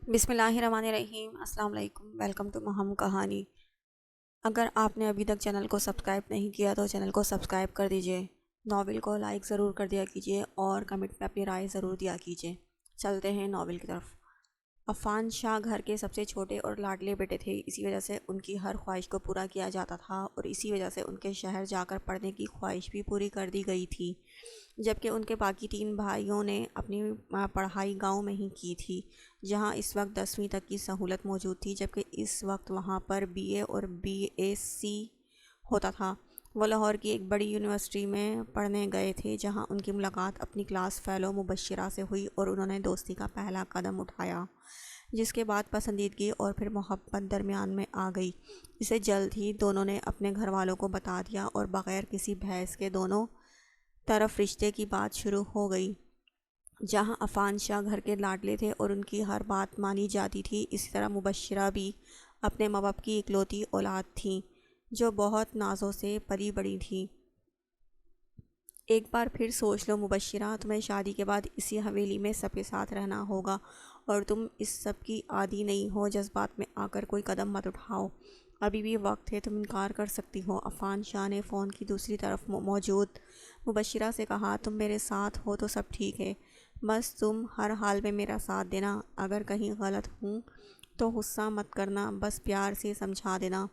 بسم اللہ الرحمن الرحیم۔ السلام علیکم، ویلکم ٹو مہم کہانی۔ اگر آپ نے ابھی تک چینل کو سبسکرائب نہیں کیا تو چینل کو سبسکرائب کر دیجئے، ناول کو لائک ضرور کر دیا کیجئے اور کمنٹ میں اپنی رائے ضرور دیا کیجئے۔ چلتے ہیں ناول کی طرف۔ عفان شاہ گھر کے سب سے چھوٹے اور لاڈلے بیٹے تھے، اسی وجہ سے ان کی ہر خواہش کو پورا کیا جاتا تھا اور اسی وجہ سے ان کے شہر جا کر پڑھنے کی خواہش بھی پوری کر دی گئی تھی، جبکہ ان کے باقی تین بھائیوں نے اپنی پڑھائی گاؤں میں ہی کی تھی، جہاں اس وقت 10ویں تک کی سہولت موجود تھی، جبکہ اس وقت وہاں پر BA اور BSc ہوتا تھا۔ وہ لاہور کی ایک بڑی یونیورسٹی میں پڑھنے گئے تھے، جہاں ان کی ملاقات اپنی کلاس فیلو مبشرہ سے ہوئی اور انہوں نے دوستی کا پہلا قدم اٹھایا، جس کے بعد پسندیدگی اور پھر محبت درمیان میں آ گئی۔ اسے جلد ہی دونوں نے اپنے گھر والوں کو بتا دیا اور بغیر کسی بحث کے دونوں طرف رشتے کی بات شروع ہو گئی۔ جہاں عفان شاہ گھر کے لاڈلے تھے اور ان کی ہر بات مانی جاتی تھی، اسی طرح مبشرہ بھی اپنے ماں باپ کی اکلوتی اولاد تھیں، جو بہت نازوں سے پلی بڑی تھی۔ ایک بار پھر سوچ لو مبشرہ، تمہیں شادی کے بعد اسی حویلی میں سب کے ساتھ رہنا ہوگا اور تم اس سب کی عادی نہیں ہو، جذبات میں آ کر کوئی قدم مت اٹھاؤ، ابھی بھی وقت ہے، تم انکار کر سکتی ہو۔ عفان شاہ نے فون کی دوسری طرف موجود مبشرہ سے کہا، تم میرے ساتھ ہو تو سب ٹھیک ہے، بس تم ہر حال میں میرا ساتھ دینا، اگر کہیں غلط ہوں تو غصہ مت کرنا، بس پیار سے سمجھا دینا۔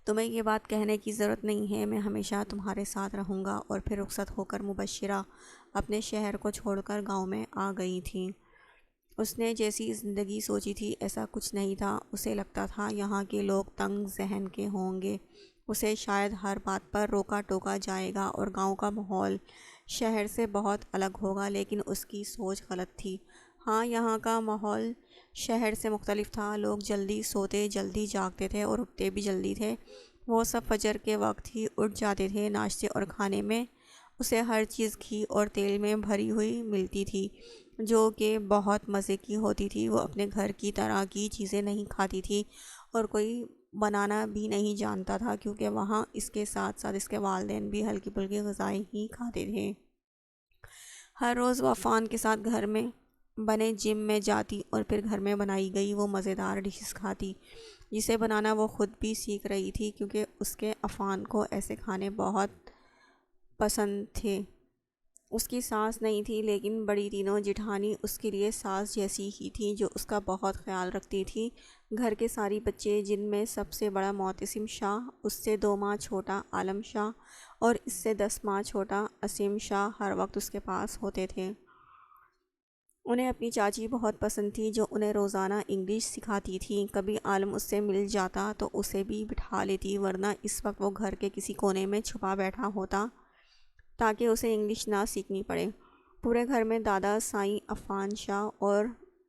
تمہیں یہ بات کہنے کی ضرورت نہیں ہے، میں ہمیشہ تمہارے ساتھ رہوں گا۔ اور پھر رخصت ہو کر مبشرہ اپنے شہر کو چھوڑ کر گاؤں میں آ گئی تھیں۔ اس نے جیسی زندگی سوچی تھی ایسا کچھ نہیں تھا، اسے لگتا تھا یہاں کے لوگ تنگ ذہن کے ہوں گے، اسے شاید ہر بات پر روکا ٹوکا جائے گا اور گاؤں کا ماحول شہر سے بہت الگ ہوگا، لیکن اس کی سوچ غلط تھی۔ ہاں، یہاں کا ماحول شہر سے مختلف تھا، لوگ جلدی سوتے جلدی جاگتے تھے اور اٹھتے بھی جلدی تھے۔ وہ سب فجر کے وقت ہی اٹھ جاتے تھے۔ ناشتے اور کھانے میں اسے ہر چیز گھی اور تیل میں بھری ہوئی ملتی تھی، جو کہ بہت مزے کی ہوتی تھی۔ وہ اپنے گھر کی طرح کی چیزیں نہیں کھاتی تھی اور کوئی بنانا بھی نہیں جانتا تھا، کیونکہ وہاں اس کے ساتھ ساتھ اس کے والدین بھی ہلکی پھلکی غذائیں ہی کھاتے تھے۔ ہر روز وہ عفان کے ساتھ گھر میں بنے جم میں جاتی اور پھر گھر میں بنائی گئی وہ مزیدار ڈشز کھاتی، جسے بنانا وہ خود بھی سیکھ رہی تھی، کیونکہ اس کے عفان کو ایسے کھانے بہت پسند تھے۔ اس کی ساس نہیں تھی، لیکن بڑی تینوں جٹھانی اس کے لیے ساس جیسی ہی تھیں، جو اس کا بہت خیال رکھتی تھی۔ گھر کے ساری بچے، جن میں سب سے بڑا معتصم شاہ، اس سے 2 ماہ چھوٹا عالم شاہ اور اس سے 10 ماہ چھوٹا عصیم شاہ، ہر وقت اس کے پاس ہوتے تھے۔ انہیں اپنی چاچی بہت پسند تھی، جو انہیں روزانہ انگلش سکھاتی تھی۔ کبھی عالم اس سے مل جاتا تو اسے بھی بٹھا لیتی، ورنہ اس وقت وہ گھر کے کسی کونے میں چھپا بیٹھا ہوتا تاکہ اسے انگلش نہ سیکھنی پڑے۔ پورے گھر میں دادا سائیں عفان شاہ اور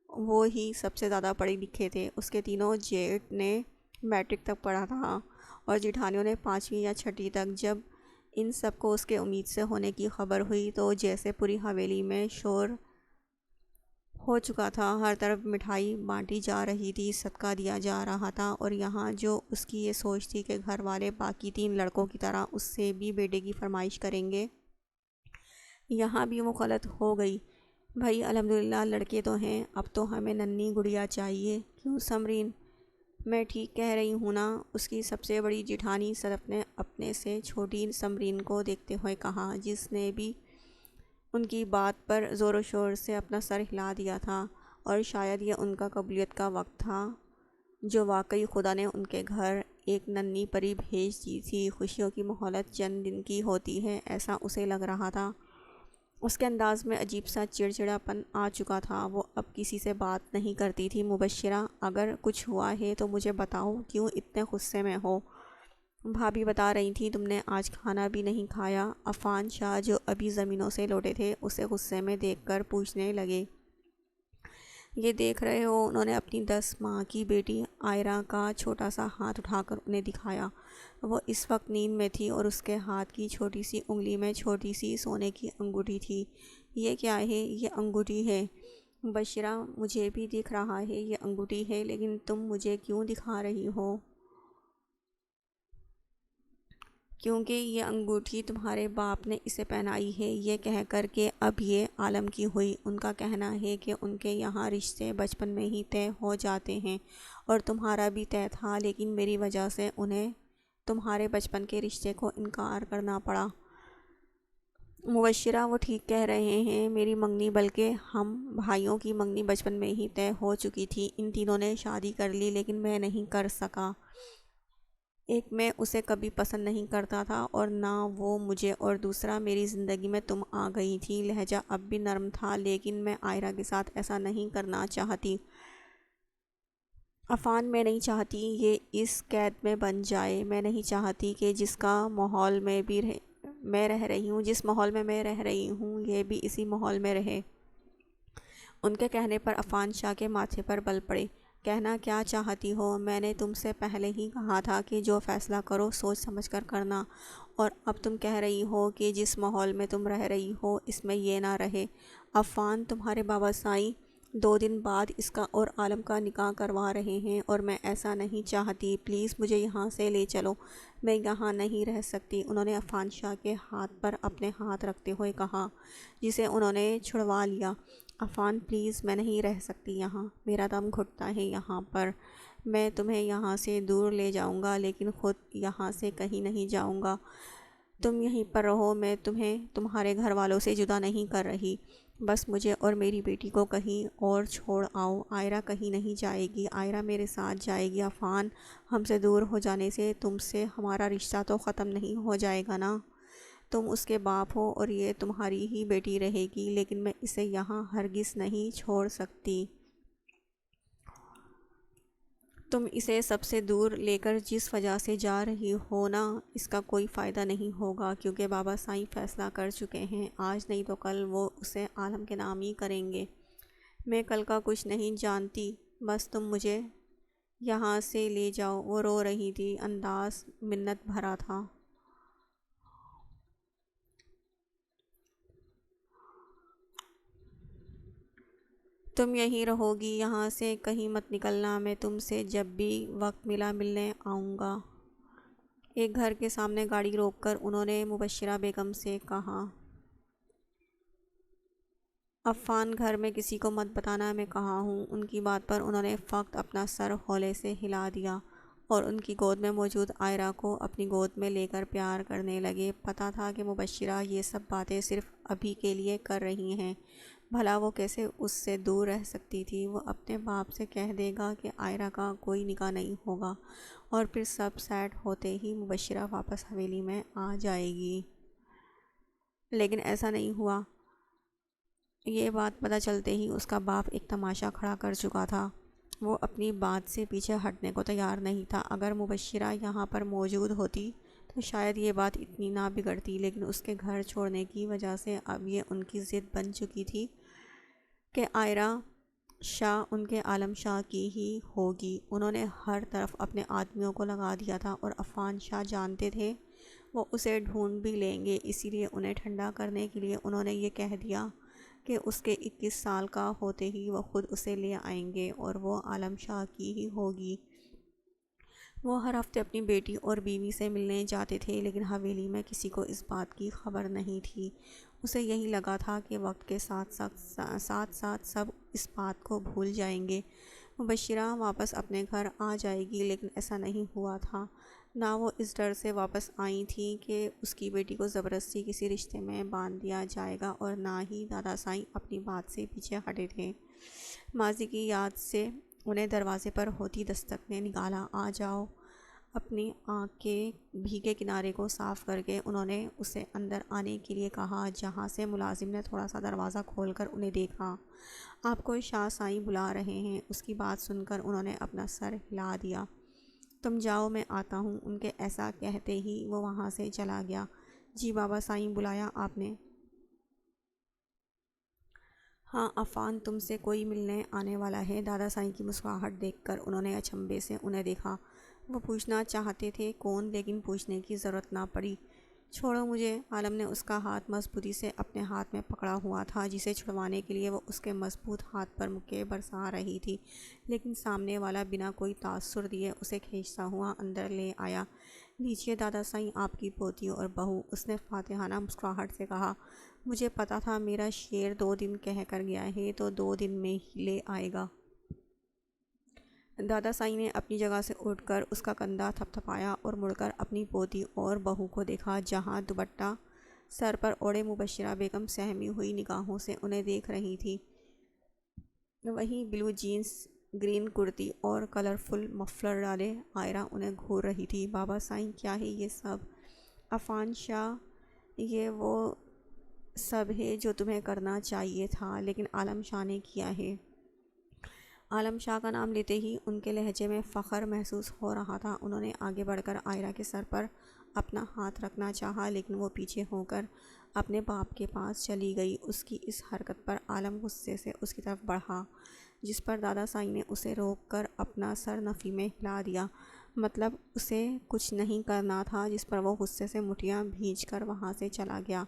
وہ ہی سب سے زیادہ پڑھے لکھے تھے۔ اس کے تینوں جیٹھ نے میٹرک تک پڑھا تھا اور جٹھانیوں نے 5ویں یا 6ٹھی تک۔ جب ان سب کو اس کے امید سے ہونے کی خبر ہوئی تو جیسے پوری حویلی میں شور ہو چکا تھا، ہر طرف مٹھائی بانٹی جا رہی تھی، صدقہ دیا جا رہا تھا، اور یہاں جو اس کی یہ سوچ تھی کہ گھر والے باقی 3 لڑکوں کی طرح اس سے بھی بیٹے کی فرمائش کریں گے، یہاں بھی وہ غلط ہو گئی۔ بھائی الحمدللہ لڑکے تو ہیں، اب تو ہمیں ننھی گڑیا چاہیے، کیوں سمرین؟ میں ٹھیک کہہ رہی ہوں نا؟ اس کی سب سے بڑی جٹھانی صدف نے اپنے سے چھوٹی سمرین کو دیکھتے ہوئے کہا، جس نے بھی ان کی بات پر زور و شور سے اپنا سر ہلا دیا تھا، اور شاید یہ ان کا قبولیت کا وقت تھا، جو واقعی خدا نے ان کے گھر ایک ننھی پری بھیج دی تھی۔ خوشیوں کی مہلت چند دن کی ہوتی ہے، ایسا اسے لگ رہا تھا۔ اس کے انداز میں عجیب سا چڑچڑاپن آ چکا تھا، وہ اب کسی سے بات نہیں کرتی تھی۔ مبشرہ، اگر کچھ ہوا ہے تو مجھے بتاؤ، کیوں اتنے غصے میں ہو؟ بھابھی بتا رہی تھی تم نے آج کھانا بھی نہیں کھایا۔ عفان شاہ، جو ابھی زمینوں سے لوٹے تھے، اسے غصے میں دیکھ کر پوچھنے لگے۔ یہ دیکھ رہے ہو؟ انہوں نے اپنی 10 ماہ کی بیٹی آئرہ کا چھوٹا سا ہاتھ اٹھا کر انہیں دکھایا۔ وہ اس وقت نیند میں تھی اور اس کے ہاتھ کی چھوٹی سی انگلی میں چھوٹی سی سونے کی انگوٹھی تھی۔ یہ کیا ہے؟ یہ انگوٹھی ہے مبشرہ، مجھے بھی دکھ رہا ہے یہ انگوٹھی ہے، لیکن تم مجھے کیوں دکھا رہی ہو؟ کیونکہ یہ انگوٹھی تمہارے باپ نے اسے پہنائی ہے۔ یہ کہہ کر کہ اب یہ عالم کی ہوئی۔ ان کا کہنا ہے کہ ان کے یہاں رشتے بچپن میں ہی طے ہو جاتے ہیں، اور تمہارا بھی طے تھا، لیکن میری وجہ سے انہیں تمہارے بچپن کے رشتے کو انکار کرنا پڑا۔ مبشرہ، وہ ٹھیک کہہ رہے ہیں، میری منگنی بلکہ ہم بھائیوں کی منگنی بچپن میں ہی طے ہو چکی تھی۔ ان تینوں نے شادی کر لی، لیکن میں نہیں کر سکا۔ ایک میں اسے کبھی پسند نہیں کرتا تھا اور نہ وہ مجھے، اور دوسرا میری زندگی میں تم آ گئی تھی۔ لہجہ اب بھی نرم تھا، لیکن میں عائرہ کے ساتھ ایسا نہیں کرنا چاہتی۔ عفان، میں نہیں چاہتی یہ اس قید میں بن جائے۔ میں نہیں چاہتی کہ جس ماحول میں میں رہ رہی ہوں یہ بھی اسی ماحول میں رہے۔ ان کے کہنے پر عفان شاہ کے ماتھے پر بل پڑے۔ کہنا کیا چاہتی ہو؟ میں نے تم سے پہلے ہی کہا تھا کہ جو فیصلہ کرو سوچ سمجھ کر کرنا، اور اب تم کہہ رہی ہو کہ جس ماحول میں تم رہ رہی ہو اس میں یہ نہ رہے۔ عفان، تمہارے بابا سائیں 2 دن بعد اس کا اور عالم کا نکاح کروا رہے ہیں، اور میں ایسا نہیں چاہتی۔ پلیز مجھے یہاں سے لے چلو، میں یہاں نہیں رہ سکتی۔ انہوں نے عفان شاہ کے ہاتھ پر اپنے ہاتھ رکھتے ہوئے کہا، جسے انہوں نے چھڑوا لیا۔ عفان پلیز، میں نہیں رہ سکتی یہاں، میرا دم گھٹتا ہے یہاں پر۔ میں تمہیں یہاں سے دور لے جاؤں گا، لیکن خود یہاں سے کہیں نہیں جاؤں گا۔ تم یہیں پر رہو، میں تمہیں تمہارے گھر والوں سے جدا نہیں کر رہی، بس مجھے اور میری بیٹی کو کہیں اور چھوڑ آؤ۔ عائرہ کہیں نہیں جائے گی، عائرہ میرے ساتھ جائے گی۔ عفان، ہم سے دور ہو جانے سے تم سے ہمارا رشتہ تو ختم نہیں ہو جائے گا نا؟ تم اس کے باپ ہو اور یہ تمہاری ہی بیٹی رہے گی، لیکن میں اسے یہاں ہرگز نہیں چھوڑ سکتی۔ تم اسے سب سے دور لے کر جس وجہ سے جا رہی ہو نا، اس کا کوئی فائدہ نہیں ہوگا، کیونکہ بابا سائیں فیصلہ کر چکے ہیں۔ آج نہیں تو کل وہ اسے عالم کے نام ہی کریں گے۔ میں کل کا کچھ نہیں جانتی، بس تم مجھے یہاں سے لے جاؤ۔ وہ رو رہی تھی، انداز منت بھرا تھا۔ تم یہیں رہو گی، یہاں سے کہیں مت نکلنا، میں تم سے جب بھی وقت ملا ملنے آؤں گا۔ ایک گھر کے سامنے گاڑی روک کر انہوں نے مبشرہ بیگم سے کہا، عفان، گھر میں کسی کو مت بتانا میں کہاں ہوں۔ ان کی بات پر انہوں نے فقط اپنا سر ہولے سے ہلا دیا اور ان کی گود میں موجود عائرہ کو اپنی گود میں لے کر پیار کرنے لگے۔ پتہ تھا کہ مبشرہ یہ سب باتیں صرف ابھی کے لیے کر رہی ہیں، بھلا وہ کیسے اس سے دور رہ سکتی تھی؟ وہ اپنے باپ سے کہہ دے گا کہ عائرہ کا کوئی نکاح نہیں ہوگا، اور پھر سب سیٹ ہوتے ہی مبشرہ واپس حویلی میں آ جائے گی۔ لیکن ایسا نہیں ہوا۔ یہ بات پتہ چلتے ہی اس کا باپ ایک تماشا کھڑا کر چکا تھا۔ وہ اپنی بات سے پیچھے ہٹنے کو تیار نہیں تھا۔ اگر مبشرہ یہاں پر موجود ہوتی تو شاید یہ بات اتنی نہ بگڑتی، لیکن اس کے گھر چھوڑنے کی وجہ سے اب یہ ان کی ضد بن چکی تھی کہ عائرہ شاہ ان کے عالم شاہ کی ہی ہوگی۔ انہوں نے ہر طرف اپنے آدمیوں کو لگا دیا تھا، اور عفان شاہ جانتے تھے وہ اسے ڈھونڈ بھی لیں گے، اسی لیے انہیں ٹھنڈا کرنے کے لیے انہوں نے یہ کہہ دیا کہ اس کے 21 سال کا ہوتے ہی وہ خود اسے لے آئیں گے اور وہ عالم شاہ کی ہی ہوگی۔ وہ ہر ہفتے اپنی بیٹی اور بیوی سے ملنے جاتے تھے، لیکن حویلی میں کسی کو اس بات کی خبر نہیں تھی۔ اسے یہی لگا تھا کہ وقت کے ساتھ ساتھ سب اس بات کو بھول جائیں گے۔ مبشرہ واپس اپنے گھر آ جائے گی، لیکن ایسا نہیں ہوا تھا۔ نہ وہ اس ڈر سے واپس آئی تھیں کہ اس کی بیٹی کو زبردستی کسی رشتے میں باندھ دیا جائے گا، اور نہ ہی دادا سائیں اپنی بات سے پیچھے ہٹے تھے۔ ماضی کی یاد سے انہیں دروازے پر ہوتی دستک نے نکالا۔ آ جاؤ۔ اپنی آنکھ کے بھیگے کنارے کو صاف کر کے انہوں نے اسے اندر آنے کے لیے کہا، جہاں سے ملازم نے تھوڑا سا دروازہ کھول کر انہیں دیکھا۔ آپ کو شاہ سائیں بلا رہے ہیں۔ اس کی بات سن کر انہوں نے اپنا سر ہلا دیا۔ تم جاؤ، میں آتا ہوں۔ ان کے ایسا کہتے ہی وہ وہاں سے چلا گیا۔ جی بابا سائیں، بلایا آپ نے؟ ہاں عفان، تم سے کوئی ملنے آنے والا ہے۔ دادا سائیں کی مسکراہٹ دیکھ کر انہوں نے اچنبھے سے انہیں دیکھا۔ وہ پوچھنا چاہتے تھے کون، لیکن پوچھنے کی ضرورت نہ پڑی۔ چھوڑو مجھے۔ عالم نے اس کا ہاتھ مضبوطی سے اپنے ہاتھ میں پکڑا ہوا تھا، جسے چھڑوانے کے لیے وہ اس کے مضبوط ہاتھ پر مکے برسا رہی تھی، لیکن سامنے والا بنا کوئی تاثر دیے اسے کھینچتا ہوا اندر لے آیا۔ لیجیے دادا سائیں آپ کی پوتی اور بہو، اس نے فاتحانہ مسکراہٹ سے کہا۔ مجھے پتا تھا میرا شیر 2 دن کہہ کر گیا ہے تو 2 دن میں ہی لے آئے گا۔ دادا سائیں نے اپنی جگہ سے اٹھ کر اس کا کندھا تھپ تھپایا اور مڑ کر اپنی پوتی اور بہو کو دیکھا، جہاں دوپٹہ سر پر اوڑھے مبشرہ بیگم سہمی ہوئی نگاہوں سے انہیں دیکھ رہی تھی۔ وہیں بلو جینس، گرین کرتی اور کلرفل مفلر ڈالے عائرہ انہیں گھور رہی تھی۔ بابا سائیں، کیا ہے یہ سب؟ عفان شاہ، یہ وہ سب ہے جو تمہیں کرنا چاہیے تھا لیکن عالم شاہ نے کیا ہے۔ عالم شاہ کا نام لیتے ہی ان کے لہجے میں فخر محسوس ہو رہا تھا۔ انہوں نے آگے بڑھ کر عائرہ کے سر پر اپنا ہاتھ رکھنا چاہا لیکن وہ پیچھے ہو کر اپنے باپ کے پاس چلی گئی۔ اس کی اس حرکت پر عالم غصے سے اس کی طرف بڑھا، جس پر دادا سائیں نے اسے روک کر اپنا سر نفی میں ہلا دیا۔ مطلب اسے کچھ نہیں کرنا تھا، جس پر وہ غصے سے مٹھیاں بھینچ کر وہاں سے چلا گیا۔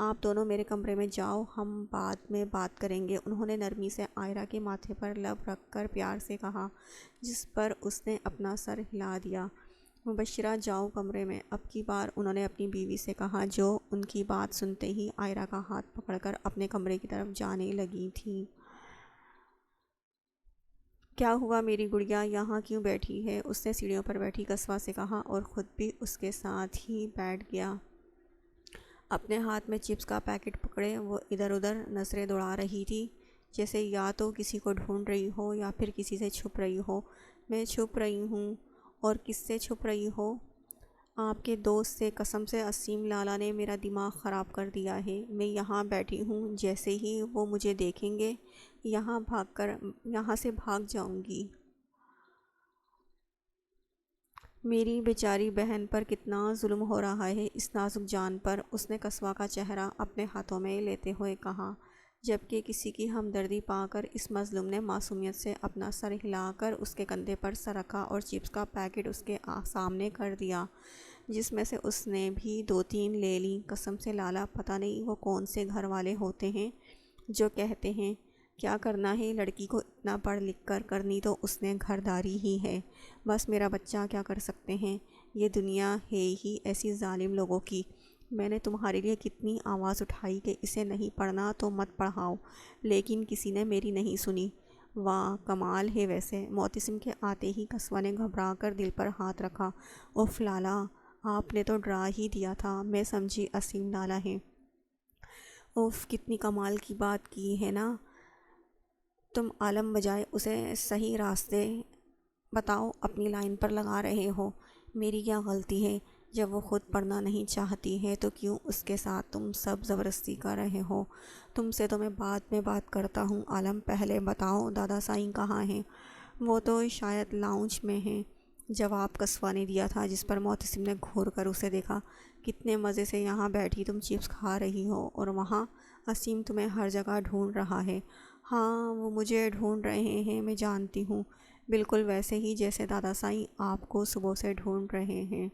آپ دونوں میرے کمرے میں جاؤ، ہم بعد میں بات کریں گے، انہوں نے نرمی سے عائرہ کے ماتھے پر لب رکھ کر پیار سے کہا، جس پر اس نے اپنا سر ہلا دیا۔ مبشرہ، جاؤ کمرے میں، اب کی بار انہوں نے اپنی بیوی سے کہا، جو ان کی بات سنتے ہی عائرہ کا ہاتھ پکڑ کر اپنے کمرے کی طرف جانے لگی تھی۔ کیا ہوا میری گڑیا، یہاں کیوں بیٹھی ہے؟ اس نے سیڑھیوں پر بیٹھی کسوہ سے کہا اور خود بھی اس کے ساتھ ہی بیٹھ گیا۔ اپنے ہاتھ میں چپس کا پیکٹ پکڑے وہ ادھر ادھر نظریں دوڑا رہی تھی، جیسے یا تو کسی کو ڈھونڈ رہی ہو یا پھر کسی سے چھپ رہی ہو۔ میں چھپ رہی ہوں؟ اور کس سے چھپ رہی ہو؟ آپ کے دوست سے، قسم سے عصیم لالا نے میرا دماغ خراب کر دیا ہے۔ میں یہاں بیٹھی ہوں، جیسے ہی وہ مجھے دیکھیں گے یہاں سے بھاگ جاؤں گی۔ میری بیچاری بہن پر کتنا ظلم ہو رہا ہے، اس نازک جان پر، اس نے کسوہ کا چہرہ اپنے ہاتھوں میں لیتے ہوئے کہا، جبکہ کسی کی ہمدردی پا کر اس مظلوم نے معصومیت سے اپنا سر ہلا کر اس کے کندھے پر سر رکھا اور چپس کا پیکٹ اس کے سامنے کر دیا، جس میں سے اس نے بھی 2-3 لے لیں۔ قسم سے لالا، پتہ نہیں وہ کون سے گھر والے ہوتے ہیں جو کہتے ہیں کیا کرنا ہے لڑکی کو، اتنا پڑھ لکھ کر کرنی تو اس نے گھرداری ہی ہے، بس میرا بچہ کیا کر سکتے ہیں، یہ دنیا ہے ہی ایسی ظالم لوگوں کی۔ میں نے تمہارے لیے کتنی آواز اٹھائی کہ اسے نہیں پڑھنا تو مت پڑھاؤ، لیکن کسی نے میری نہیں سنی۔ واہ کمال ہے ویسے۔ معتصم کے آتے ہی کسوہ نے گھبرا کر دل پر ہاتھ رکھا۔ اف لالا، آپ نے تو ڈرا ہی دیا تھا، میں سمجھی عصیم لالا ہیں۔ اف، کتنی کمال کی بات کی ہے نا تم، عالم بجائے اسے صحیح راستے بتاؤ اپنی لائن پر لگا رہے ہو۔ میری کیا غلطی ہے؟ جب وہ خود پڑھنا نہیں چاہتی ہے تو کیوں اس کے ساتھ تم سب زبردستی کر رہے ہو؟ تم سے تو میں بعد میں بات کرتا ہوں، عالم پہلے بتاؤ دادا سائیں کہاں ہیں؟ وہ تو شاید لاؤنج میں ہیں، جواب کسوہ نے دیا تھا، جس پر معتصم نے گھور کر اسے دیکھا۔ کتنے مزے سے یہاں بیٹھی تم چپس کھا رہی ہو اور وہاں عصیم تمہیں ہر جگہ ڈھونڈ رہا ہے۔ ہاں وہ مجھے ڈھونڈ رہے ہیں، میں جانتی ہوں، بالکل ویسے ہی جیسے دادا سائیں آپ کو صبح سے ڈھونڈ رہے ہیں۔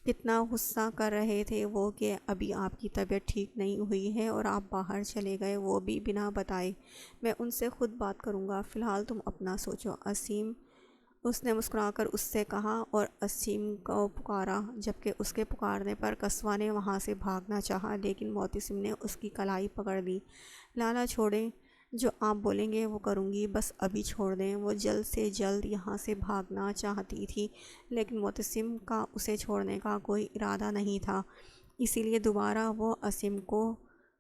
کتنا غصہ کر رہے تھے وہ کہ ابھی آپ کی طبیعت ٹھیک نہیں ہوئی ہے اور آپ باہر چلے گئے، وہ بھی بنا بتائے۔ میں ان سے خود بات کروں گا، فی الحال تم اپنا سوچو۔ عصیم، اس نے مسکرا کر اس سے کہا اور عصیم کو پکارا، جبکہ اس کے پکارنے پر کسوہ نے وہاں سے بھاگنا چاہا لیکن معتصم نے اس کی کلائی پکڑ لی۔ لالا چھوڑیں، جو آپ بولیں گے وہ کروں گی، بس ابھی چھوڑ دیں۔ وہ جلد سے جلد یہاں سے بھاگنا چاہتی تھی لیکن معتصم کا اسے چھوڑنے کا کوئی ارادہ نہیں تھا، اسی لیے دوبارہ وہ عصیم کو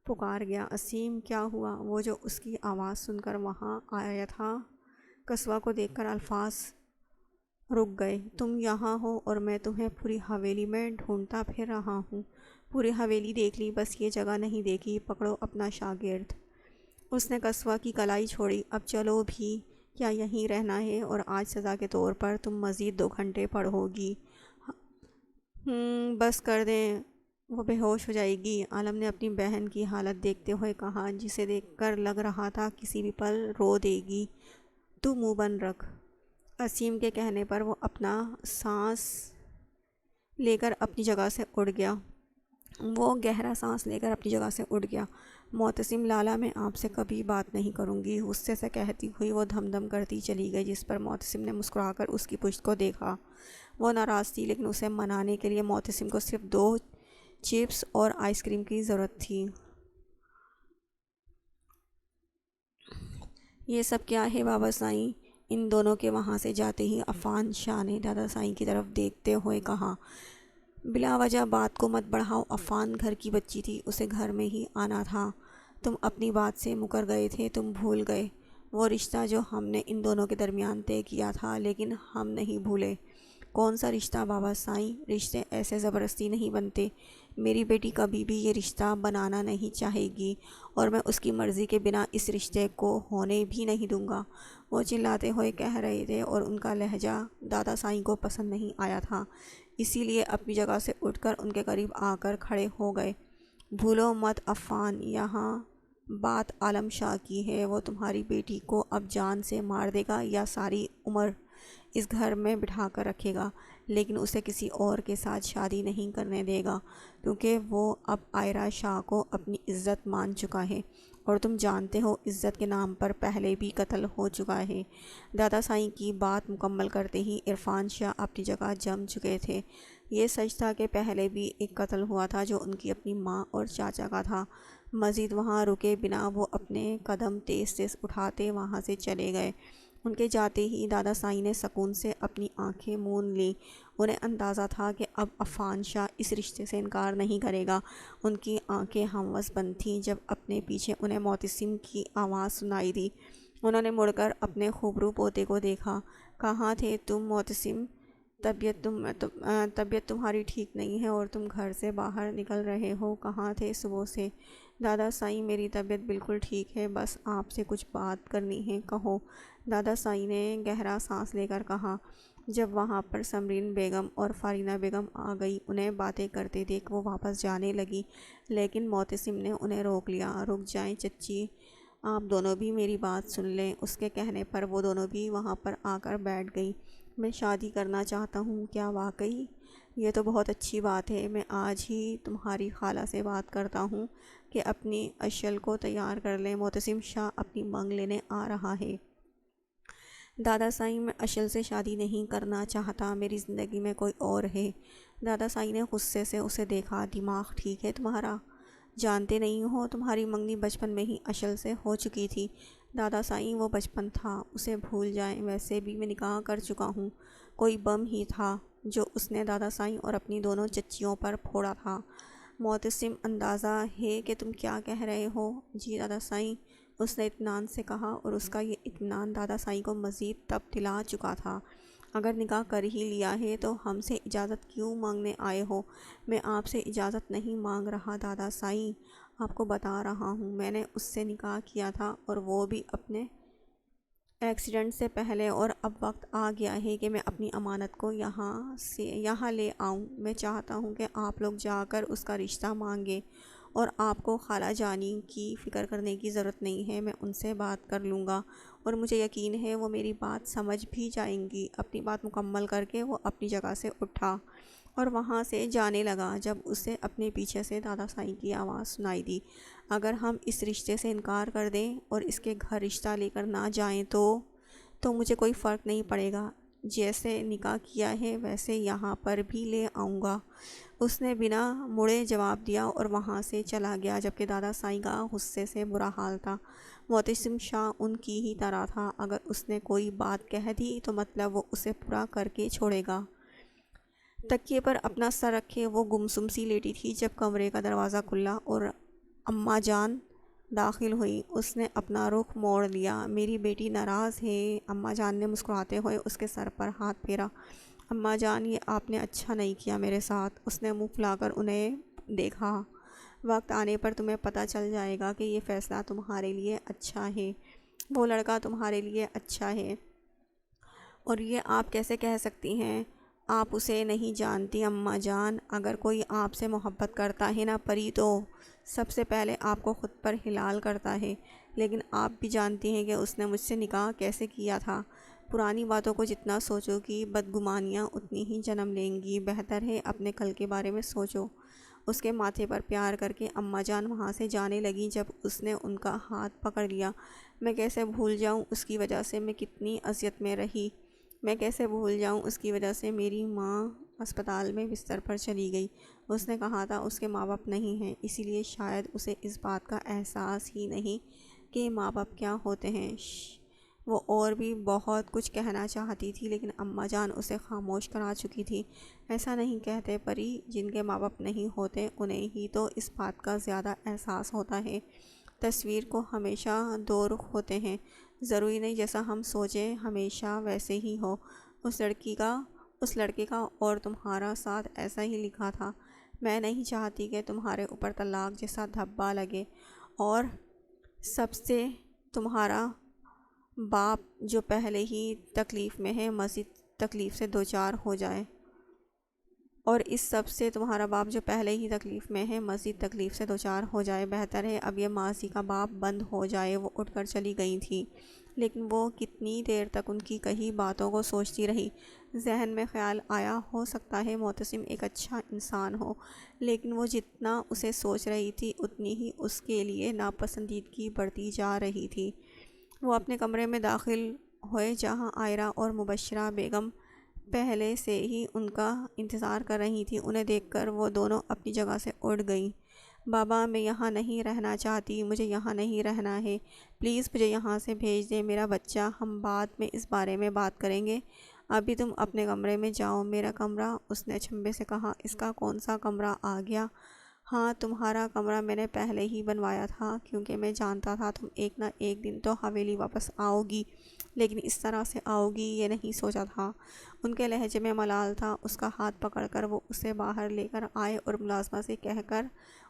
پکار گیا۔ عصیم، کیا ہوا؟ وہ جو اس کی آواز سن کر وہاں آیا تھا، کسوہ کو دیکھ کر الفاظ رک گئے۔ تم یہاں ہو اور میں تمہیں پوری حویلی میں ڈھونڈتا پھر رہا ہوں۔ پوری حویلی دیکھ لی، بس یہ جگہ نہیں دیکھی، پکڑو اپنا شاگرد۔ اس نے کسوہ کی کلائی چھوڑی۔ اب چلو بھی، کیا یہیں رہنا ہے اور آج سزا کے طور پر تم مزید 2 گھنٹے پڑھو گی؟ بس کر دیں، وہ بے ہوش ہو جائے گی، عالم نے اپنی بہن کی حالت دیکھتے ہوئے کہا، جسے دیکھ کر لگ رہا تھا کسی بھی پل رو دے گی۔ تو منہ بند رکھ۔ عصیم کے کہنے پر وہ اپنا سانس لے کر اپنی جگہ سے اٹھ گیا۔ گہرا سانس لے کر اپنی جگہ سے اٹھ گیا۔ معتصم لالا، میں آپ سے کبھی بات نہیں کروں گی، غصے سے کہتی ہوئی وہ دھم دھم کرتی چلی گئی، جس پر معتصم نے مسکرا کر اس کی پشت کو دیکھا۔ وہ ناراض تھی، لیکن اسے منانے کے لیے معتصم کو صرف 2 چپس اور آئس کریم کی ضرورت تھی۔ یہ سب کیا ہے بابا سائیں؟ ان دونوں کے وہاں سے جاتے ہی عفان شاہ نے دادا سائیں کی طرف دیکھتے ہوئے کہا، بلا وجہ بات کو مت بڑھاؤ، عفان گھر کی بچی تھی، اسے گھر میں ہی آنا تھا۔ تم اپنی بات سے مکر گئے تھے، تم بھول گئے وہ رشتہ جو ہم نے ان دونوں کے درمیان طے کیا تھا، لیکن ہم نہیں بھولے۔ کون سا رشتہ بابا سائیں؟ رشتے ایسے زبردستی نہیں بنتے۔ میری بیٹی کبھی بھی یہ رشتہ بنانا نہیں چاہے گی، اور میں اس کی مرضی کے بنا اس رشتے کو ہونے بھی نہیں دوں گا، وہ چلاتے ہوئے کہہ رہے تھے، اور ان کا لہجہ دادا سائیں کو پسند نہیں آیا تھا، اسی لیے اپنی جگہ سے اٹھ کر ان کے قریب آ کر کھڑے ہو گئے۔ بھولو مت عفان، یہاں بات عالم شاہ کی ہے، وہ تمہاری بیٹی کو اب جان سے مار دے گا یا ساری عمر اس گھر میں بٹھا کر رکھے گا، لیکن اسے کسی اور کے ساتھ شادی نہیں کرنے دے گا، کیونکہ وہ اب عائرہ شاہ کو اپنی عزت مان چکا ہے، اور تم جانتے ہو عزت کے نام پر پہلے بھی قتل ہو چکا ہے۔ دادا سائیں کی بات مکمل کرتے ہی عرفان شاہ اپنی جگہ جم چکے تھے۔ یہ سچ تھا کہ پہلے بھی ایک قتل ہوا تھا جو ان کی اپنی ماں اور چاچا کا تھا۔ مزید وہاں رکے بنا وہ اپنے قدم تیز تیز اٹھاتے وہاں سے چلے گئے۔ ان کے جاتے ہی دادا سائیں نے سکون سے اپنی آنکھیں موند لیں۔ انہیں اندازہ تھا کہ اب عفان شاہ اس رشتے سے انکار نہیں کرے گا۔ ان کی آنکھیں ہموس بند تھیں جب اپنے پیچھے انہیں معتصم کی آواز سنائی دی۔ انہوں نے مڑ کر اپنے خوبرو پوتے کو دیکھا۔ کہاں تھے تم معتصم؟ طبیعت تمہاری ٹھیک نہیں ہے اور تم گھر سے باہر نکل رہے ہو، کہاں تھے صبح سے؟ دادا سائیں میری طبیعت بالکل ٹھیک ہے، بس آپ سے کچھ بات کرنی ہے، کہو، دادا سائیں نے گہرا سانس لے کر کہا۔ جب وہاں پر سمرین بیگم اور فارینہ بیگم آ گئی، انہیں باتیں کرتے دیکھ وہ واپس جانے لگی، لیکن معتصم نے انہیں روک لیا۔ رک جائیں چچی، آپ دونوں بھی میری بات سن لیں۔ اس کے کہنے پر وہ دونوں بھی وہاں پر آ کر بیٹھ گئی۔ میں شادی کرنا چاہتا ہوں۔ کیا واقعی؟ یہ تو بہت اچھی بات ہے۔ میں آج ہی تمہاری خالہ سے بات کرتا ہوں کہ اپنی اشل کو تیار کر لیں، معتصم شاہ اپنی منگ لینے آ رہا ہے۔ دادا سائیں میں اشل سے شادی نہیں کرنا چاہتا، میری زندگی میں کوئی اور ہے۔ دادا سائیں نے غصے سے اسے دیکھا۔ دماغ ٹھیک ہے تمہارا؟ جانتے نہیں ہو تمہاری منگنی بچپن میں ہی اشل سے ہو چکی تھی۔ دادا سائیں وہ بچپن تھا، اسے بھول جائیں، ویسے بھی میں نکاح کر چکا ہوں۔ کوئی بم ہی تھا جو اس نے دادا سائیں اور اپنی دونوں چچیوں پر پھوڑا تھا۔ معتصم اندازہ ہے کہ تم کیا کہہ رہے ہو؟ جی دادا سائیں، اس نے اطمینان سے کہا، اور اس کا یہ اطمینان دادا سائیں کو مزید تب دلا چکا تھا۔ اگر نکاح کر ہی لیا ہے تو ہم سے اجازت کیوں مانگنے آئے ہو؟ میں آپ سے اجازت نہیں مانگ رہا دادا سائیں، آپ کو بتا رہا ہوں، میں نے اس سے نکاح کیا تھا، اور وہ بھی اپنے ایکسیڈنٹ سے پہلے، اور اب وقت آ گیا ہے کہ میں اپنی امانت کو یہاں لے آؤں۔ میں چاہتا ہوں کہ آپ لوگ جا کر اس کا رشتہ مانگیں، اور آپ کو خالہ جانی کی فکر کرنے کی ضرورت نہیں ہے، میں ان سے بات کر لوں گا، اور مجھے یقین ہے وہ میری بات سمجھ بھی جائیں گی۔ اپنی بات مکمل کر کے وہ اپنی جگہ سے اٹھا اور وہاں سے جانے لگا جب اسے اپنے پیچھے سے دادا سائیں کی آواز سنائی دی، اگر ہم اس رشتے سے انکار کر دیں اور اس کے گھر رشتہ لے کر نہ جائیں تو مجھے کوئی فرق نہیں پڑے گا، جیسے نکاح کیا ہے ویسے یہاں پر بھی لے آؤں گا۔ اس نے بنا مڑے جواب دیا اور وہاں سے چلا گیا، جبکہ دادا سائیں کا غصے سے برا حال تھا۔ معتصم شاہ ان کی ہی طرح تھا، اگر اس نے کوئی بات کہہ دی تو مطلب وہ اسے پورا کر کے چھوڑے گا۔ تکیے پر اپنا سر رکھے وہ گمسم سی لیٹی تھی جب کمرے کا دروازہ کھلا اور اماں جان داخل ہوئی۔ اس نے اپنا رخ موڑ لیا۔ میری بیٹی ناراض ہے؟ اماں جان نے مسکراتے ہوئے اس کے سر پر ہاتھ پھیرا۔ اماں جان، یہ آپ نے اچھا نہیں کیا میرے ساتھ۔ اس نے منہ پھلا کر انہیں دیکھا۔ وقت آنے پر تمہیں پتہ چل جائے گا کہ یہ فیصلہ تمہارے لیے اچھا ہے، وہ لڑکا تمہارے لیے اچھا ہے۔ اور یہ آپ کیسے کہہ سکتی ہیں؟ آپ اسے نہیں جانتی اماں جان۔ اگر کوئی آپ سے محبت کرتا ہے نا پری، تو سب سے پہلے آپ کو خود پر حلال کرتا ہے، لیکن آپ بھی جانتی ہیں کہ اس نے مجھ سے نکاح کیسے کیا تھا۔ پرانی باتوں کو جتنا سوچو گی بدگمانیاں اتنی ہی جنم لیں گی، بہتر ہے اپنے کل کے بارے میں سوچو۔ اس کے ماتھے پر پیار کر کے اماں جان وہاں سے جانے لگی جب اس نے ان کا ہاتھ پکڑ لیا۔ میں کیسے بھول جاؤں، اس کی وجہ سے میں کتنی اذیت میں رہی۔ میں کیسے بھول جاؤں، اس کی وجہ سے میری ماں اسپتال میں بستر پر چلی گئی۔ اس نے کہا تھا اس کے ماں باپ نہیں ہیں، اسی لیے شاید اسے اس بات کا احساس ہی نہیں کہ ماں باپ کیا ہوتے ہیں۔ وہ اور بھی بہت کچھ کہنا چاہتی تھی لیکن اماں جان اسے خاموش کرا چکی تھی۔ ایسا نہیں کہتے پری، جن کے ماں باپ نہیں ہوتے انہیں ہی تو اس بات کا زیادہ احساس ہوتا ہے۔ تصویر کو ہمیشہ دو رخ ہوتے ہیں، ضروری نہیں جیسا ہم سوچیں ہمیشہ ویسے ہی ہو۔ اس لڑکے کا اور تمہارا ساتھ ایسا ہی لکھا تھا۔ میں نہیں چاہتی کہ تمہارے اوپر طلاق جیسا دھبا لگے، اور سب سے تمہارا باپ جو پہلے ہی تکلیف میں ہے مزید تکلیف سے دوچار ہو جائے، اور اس سب سے تمہارا باپ جو پہلے ہی تکلیف میں ہے مزید تکلیف سے دوچار ہو جائے۔ بہتر ہے اب یہ ماضی کا باپ بند ہو جائے۔ وہ اٹھ کر چلی گئی تھی، لیکن وہ کتنی دیر تک ان کی کہی باتوں کو سوچتی رہی۔ ذہن میں خیال آیا ہو سکتا ہے معتصم ایک اچھا انسان ہو، لیکن وہ جتنا اسے سوچ رہی تھی اتنی ہی اس کے لیے ناپسندیدگی بڑھتی جا رہی تھی۔ وہ اپنے کمرے میں داخل ہوئے جہاں عائرہ اور مبشرہ بیگم پہلے سے ہی ان کا انتظار کر رہی تھیں۔ انہیں دیکھ کر وہ دونوں اپنی جگہ سے اٹھ گئیں۔ بابا میں یہاں نہیں رہنا چاہتی، مجھے یہاں نہیں رہنا ہے، پلیز مجھے یہاں سے بھیج دیں میرا بچہ، ہم بعد میں اس بارے میں بات کریں گے، ابھی تم اپنے کمرے میں جاؤ۔ میرا کمرہ؟ اس نے اچنبھے سے کہا۔ اس کا کون سا کمرہ آ گیا؟ ہاں تمہارا کمرہ میں نے پہلے ہی بنوایا تھا، کیونکہ میں جانتا تھا تم ایک نہ ایک دن تو حویلی واپس آؤ گی، لیکن اس طرح سے آؤ گی یہ نہیں سوچا تھا۔ ان کے لہجے میں ملال تھا۔ اس کا ہاتھ پکڑ کر وہ اسے باہر لے کر آئے اور ملازمہ سے کہہ کر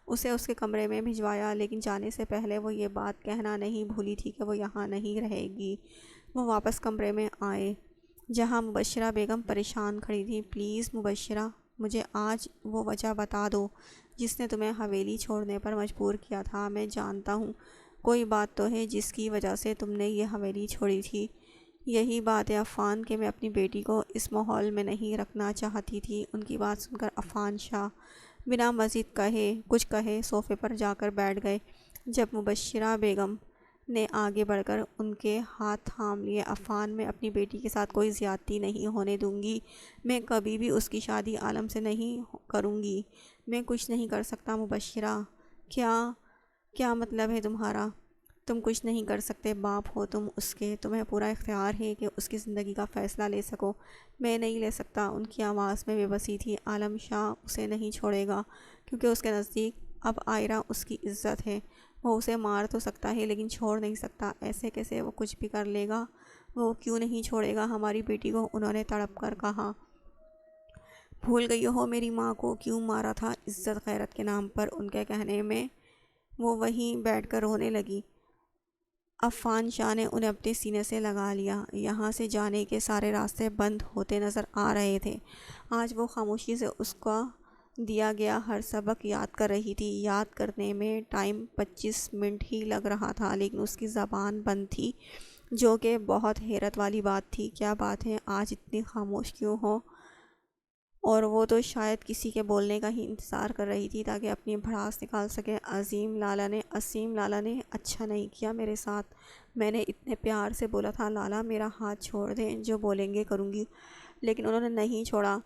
اسے اس کے کمرے میں بھجوایا، لیکن جانے سے پہلے وہ یہ بات کہنا نہیں بھولی تھی کہ وہ یہاں نہیں رہے گی۔ وہ واپس کمرے میں آئے جہاں مبشرہ بیگم پریشان کھڑی تھی۔ پلیز مبشرہ، مجھے آج وہ وجہ بتا دو جس نے تمہیں حویلی چھوڑنے پر مجبور کیا تھا۔ میں جانتا ہوں کوئی بات تو ہے جس کی وجہ سے تم نے یہ حویلی چھوڑی تھی۔ یہی بات ہے عفان کہ میں اپنی بیٹی کو اس ماحول میں نہیں رکھنا چاہتی تھی۔ ان کی بات سن کر عفان شاہ بنا مزید کچھ کہے صوفے پر جا کر بیٹھ گئے۔ جب مبشرہ بیگم نے آگے بڑھ کر ان کے ہاتھ تھام لیے، عفان میں اپنی بیٹی کے ساتھ کوئی زیادتی نہیں ہونے دوں گی، میں کبھی بھی اس کی شادی عالم سے نہیں کروں گی۔ میں کچھ نہیں کر سکتا مبشرہ؟ کیا مطلب ہے تمہارا؟ تم کچھ نہیں کر سکتے، باپ ہو تم اس کے، تمہیں پورا اختیار ہے کہ اس کی زندگی کا فیصلہ لے سکو۔ میں نہیں لے سکتا۔ ان کی آواز میں بے بسی تھی۔ عالم شاہ اسے نہیں چھوڑے گا، کیونکہ اس کے نزدیک اب عائرہ اس کی عزت ہے۔ وہ اسے مار تو سکتا ہے لیکن چھوڑ نہیں سکتا۔ ایسے کیسے وہ کچھ بھی کر لے گا؟ وہ کیوں نہیں چھوڑے گا ہماری بیٹی کو؟ انہوں نے تڑپ کر کہا۔ بھول گئی ہو میری ماں کو کیوں مارا تھا عزت غیرت کے نام پر؟ ان کے کہنے میں وہ وہیں بیٹھ کر رونے لگی۔ عفان شاہ نے انہیں اپنے سینے سے لگا لیا۔ یہاں سے جانے کے سارے راستے بند ہوتے نظر آ رہے تھے۔ آج وہ خاموشی سے اس کا دیا گیا ہر سبق یاد کر رہی تھی۔ یاد کرنے میں ٹائم 25 منٹ ہی لگ رہا تھا، لیکن اس کی زبان بند تھی، جو کہ بہت حیرت والی بات تھی۔ کیا بات ہے آج اتنی خاموش کیوں ہو؟ اور وہ تو شاید کسی کے بولنے کا ہی انتظار کر رہی تھی تاکہ اپنی بھڑاس نکال سکے۔ اسیم لالا نے اچھا نہیں کیا میرے ساتھ۔ میں نے اتنے پیار سے بولا تھا لالا میرا ہاتھ چھوڑ دیں، جو بولیں گے کروں گی، لیکن انہوں نے نہیں چھوڑا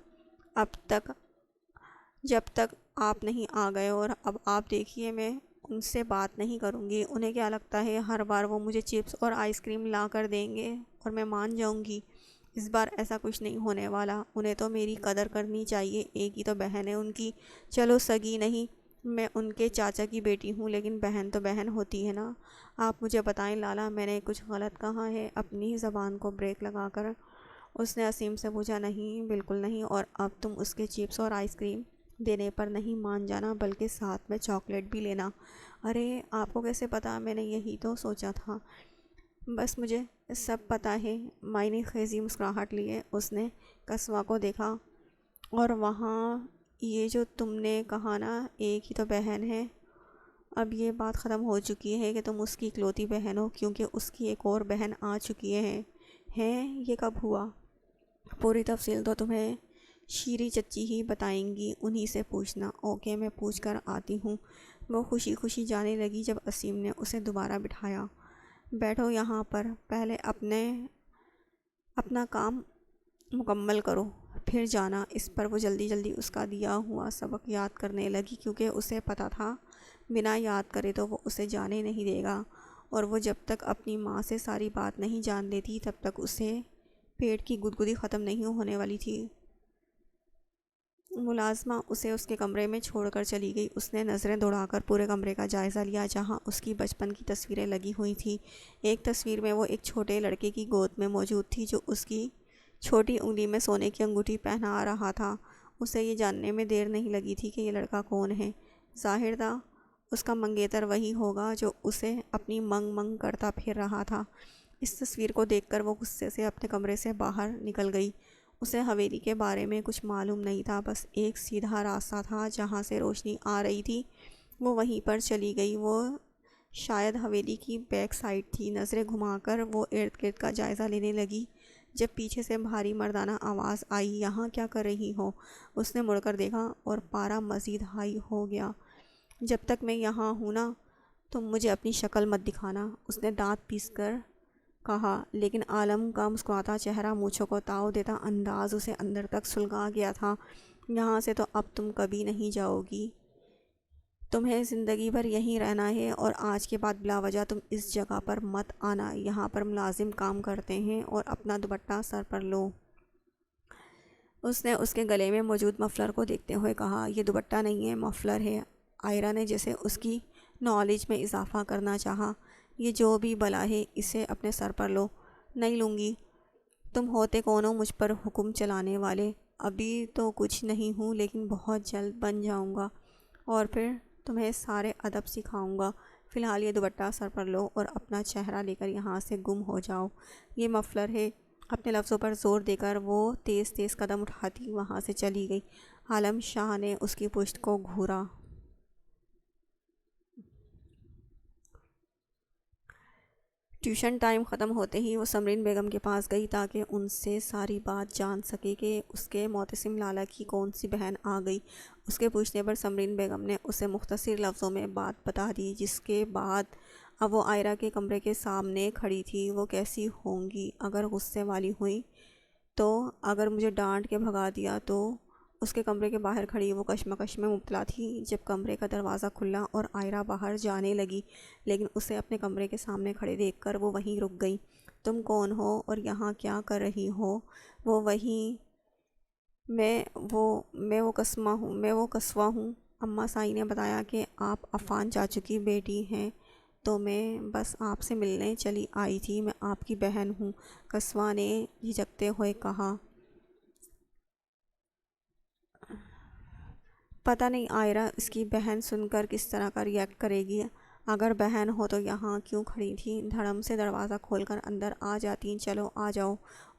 جب تک آپ نہیں آ گئے، اور اب آپ دیکھیے میں ان سے بات نہیں کروں گی۔ انہیں کیا لگتا ہے ہر بار وہ مجھے چپس اور آئس کریم لا کر دیں گے اور میں مان جاؤں گی؟ اس بار ایسا کچھ نہیں ہونے والا۔ انہیں تو میری قدر کرنی چاہیے، ایک ہی تو بہن ہے ان کی، چلو سگی نہیں، میں ان کے چاچا کی بیٹی ہوں، لیکن بہن تو بہن ہوتی ہے نا۔ آپ مجھے بتائیں لالا، میں نے کچھ غلط کہا ہے؟ اپنی زبان کو بریک لگا کر اس نے اسیم سے پوچھا۔ نہیں بالکل نہیں، اور اب تم اس کے چپس اور آئس کریم دینے پر نہیں مان جانا، بلکہ ساتھ میں چاکلیٹ بھی لینا۔ ارے آپ کو کیسے پتا؟ میں نے یہی تو سوچا تھا، بس مجھے سب پتہ ہے۔ معنی خیزی مسکراہٹ لیے اس نے قصوہ کو دیکھا۔ اور وہاں یہ جو تم نے کہا نا ایک ہی تو بہن ہے، اب یہ بات ختم ہو چکی ہے کہ تم اس کی اکلوتی بہن ہو، کیونکہ اس کی ایک اور بہن آ چکی ہے۔ یہ کب ہوا؟ پوری تفصیل تو تمہیں شیری چچی ہی بتائیں گی، انہی سے پوچھنا۔ اوکے میں پوچھ کر آتی ہوں۔ وہ خوشی خوشی جانے لگی جب اسیم نے اسے دوبارہ بٹھایا۔ بیٹھو یہاں پر، پہلے اپنا کام مکمل کرو پھر جانا۔ اس پر وہ جلدی جلدی اس کا دیا ہوا سبق یاد کرنے لگی، کیونکہ اسے پتہ تھا بنا یاد کرے تو وہ اسے جانے نہیں دے گا، اور وہ جب تک اپنی ماں سے ساری بات نہیں جان لیتی تب تک اسے پیٹ کی گدگدی ختم نہیں ہونے والی تھی۔ ملازمہ اسے اس کے کمرے میں چھوڑ کر چلی گئی۔ اس نے نظریں دوڑا کر پورے کمرے کا جائزہ لیا، جہاں اس کی بچپن کی تصویریں لگی ہوئی تھیں۔ ایک تصویر میں وہ ایک چھوٹے لڑکے کی گود میں موجود تھی جو اس کی چھوٹی انگلی میں سونے کی انگوٹھی پہنا رہا تھا۔ اسے یہ جاننے میں دیر نہیں لگی تھی کہ یہ لڑکا کون ہے۔ ظاہر تھا اس کا منگیتر وہی ہوگا جو اسے اپنی منگ منگ کرتا پھر رہا تھا۔ اس تصویر کو دیکھ کر وہ غصے سے اپنے کمرے سے باہر نکل گئی۔ اسے حویلی کے بارے میں کچھ معلوم نہیں تھا، بس ایک سیدھا راستہ تھا جہاں سے روشنی آ رہی تھی، وہ وہیں پر چلی گئی۔ وہ شاید حویلی کی بیک سائڈ تھی۔ نظریں گھما کر وہ ارد گرد کا جائزہ لینے لگی، جب پیچھے سے بھاری مردانہ آواز آئی، یہاں کیا کر رہی ہو؟ اس نے مڑ کر دیکھا اور پارا مزید ہائی ہو گیا۔ جب تک میں یہاں ہوں نا، تم مجھے اپنی شکل مت دکھانا، اس نے دانت پیس کر کہا، لیکن عالم کا مسکراتا چہرہ مونچھوں کو تاؤ دیتا انداز اسے اندر تک سلگا گیا تھا۔ یہاں سے تو اب تم کبھی نہیں جاؤ گی، تمہیں زندگی بھر یہیں رہنا ہے، اور آج کے بعد بلا وجہ تم اس جگہ پر مت آنا۔ یہاں پر ملازم کام کرتے ہیں، اور اپنا دوپٹہ سر پر لو۔ اس نے اس کے گلے میں موجود مفلر کو دیکھتے ہوئے کہا، یہ دوپٹہ نہیں ہے، مفلر ہے۔ آئرہ نے جیسے اس کی نالج میں اضافہ کرنا چاہا، یہ جو بھی بلا ہے اسے اپنے سر پر لو۔ نہیں لوں گی۔ تم ہوتے کون ہو مجھ پر حکم چلانے والے؟ ابھی تو کچھ نہیں ہوں، لیکن بہت جلد بن جاؤں گا، اور پھر تمہیں سارے ادب سکھاؤں گا۔ فی الحال یہ دوپٹہ سر پر لو اور اپنا چہرہ لے کر یہاں سے گم ہو جاؤ۔ یہ مفلر ہے۔ اپنے لفظوں پر زور دے کر وہ تیز تیز قدم اٹھاتی وہاں سے چلی گئی۔ عالم شاہ نے اس کی پشت کو گھورا۔ ٹیوشن ٹائم ختم ہوتے ہی وہ سمرین بیگم کے پاس گئی تاکہ ان سے ساری بات جان سکے کہ اس کے معتصم لالا کی کون سی بہن آ گئی۔ اس کے پوچھنے پر سمرین بیگم نے اسے مختصر لفظوں میں بات بتا دی، جس کے بعد اب وہ آئرہ کے کمرے کے سامنے کھڑی تھی۔ وہ کیسی ہوں گی؟ اگر غصے والی ہوئی تو؟ اگر مجھے ڈانٹ کے بھگا دیا تو؟ اس کے کمرے کے باہر کھڑی وہ کشمکش میں مبتلا تھی جب کمرے کا دروازہ کھلا اور آئرہ باہر جانے لگی، لیکن اسے اپنے کمرے کے سامنے کھڑے دیکھ کر وہ وہیں رک گئی۔ تم کون ہو اور یہاں کیا کر رہی ہو؟ وہ وہیں میں وہ قصوہ ہوں۔ اماں سائی نے بتایا کہ آپ عفان چاچو کی بیٹی ہیں، تو میں بس آپ سے ملنے چلی آئی تھی۔ میں آپ کی بہن ہوں، قصوہ نے جھجکتے ہوئے کہا۔ پتہ نہیں آئرہ اس کی بہن سن کر کس طرح کا ریئیکٹ کرے گی۔ اگر بہن ہو تو یہاں کیوں کھڑی تھی؟ دھڑم سے دروازہ کھول کر اندر آ جاتی۔ چلو آ جاؤ۔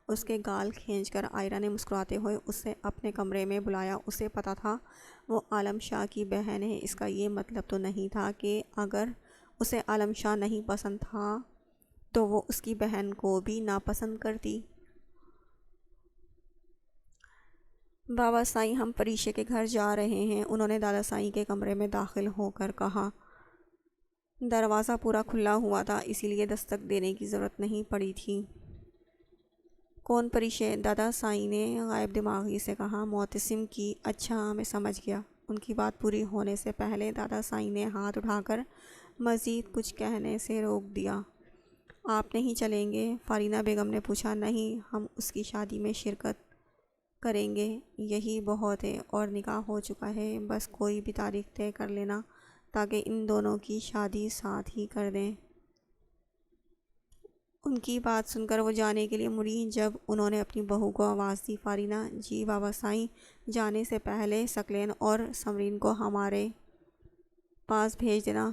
اس کے گال کھینچ کر آئرہ نے مسکراتے ہوئے اسے اپنے کمرے میں بلایا۔ اسے پتہ تھا وہ عالم شاہ کی بہن ہے۔ اس کا یہ مطلب تو نہیں تھا کہ اگر اسے عالم شاہ نہیں پسند تھا تو وہ اس کی بہن کو بھی ناپسند کرتی۔ بابا سائیں، ہم پریشے کے گھر جا رہے ہیں، انہوں نے دادا سائیں کے کمرے میں داخل ہو کر کہا۔ دروازہ پورا کھلا ہوا تھا، اسی لیے دستک دینے کی ضرورت نہیں پڑی تھی۔ کون پریشے؟ دادا سائیں نے غائب دماغی سے کہا۔ معتصم کی۔ اچھا، میں سمجھ گیا۔ ان کی بات پوری ہونے سے پہلے دادا سائیں نے ہاتھ اٹھا کر مزید کچھ کہنے سے روک دیا۔ آپ نہیں چلیں گے؟ فارینہ بیگم نے پوچھا۔ نہیں، ہم اس کی شادی میں شرکت کریں گے، یہی بہت ہے، اور نکاح ہو چکا ہے، بس کوئی بھی تاریخ طے کر لینا تاکہ ان دونوں کی شادی ساتھ ہی کر دیں۔ ان کی بات سن کر وہ جانے کے لیے مڑی جب انہوں نے اپنی بہو کو آواز دی۔ فارینہ جی بابا سائیں، جانے سے پہلے ثقلین اور سمرین کو ہمارے پاس بھیج دینا،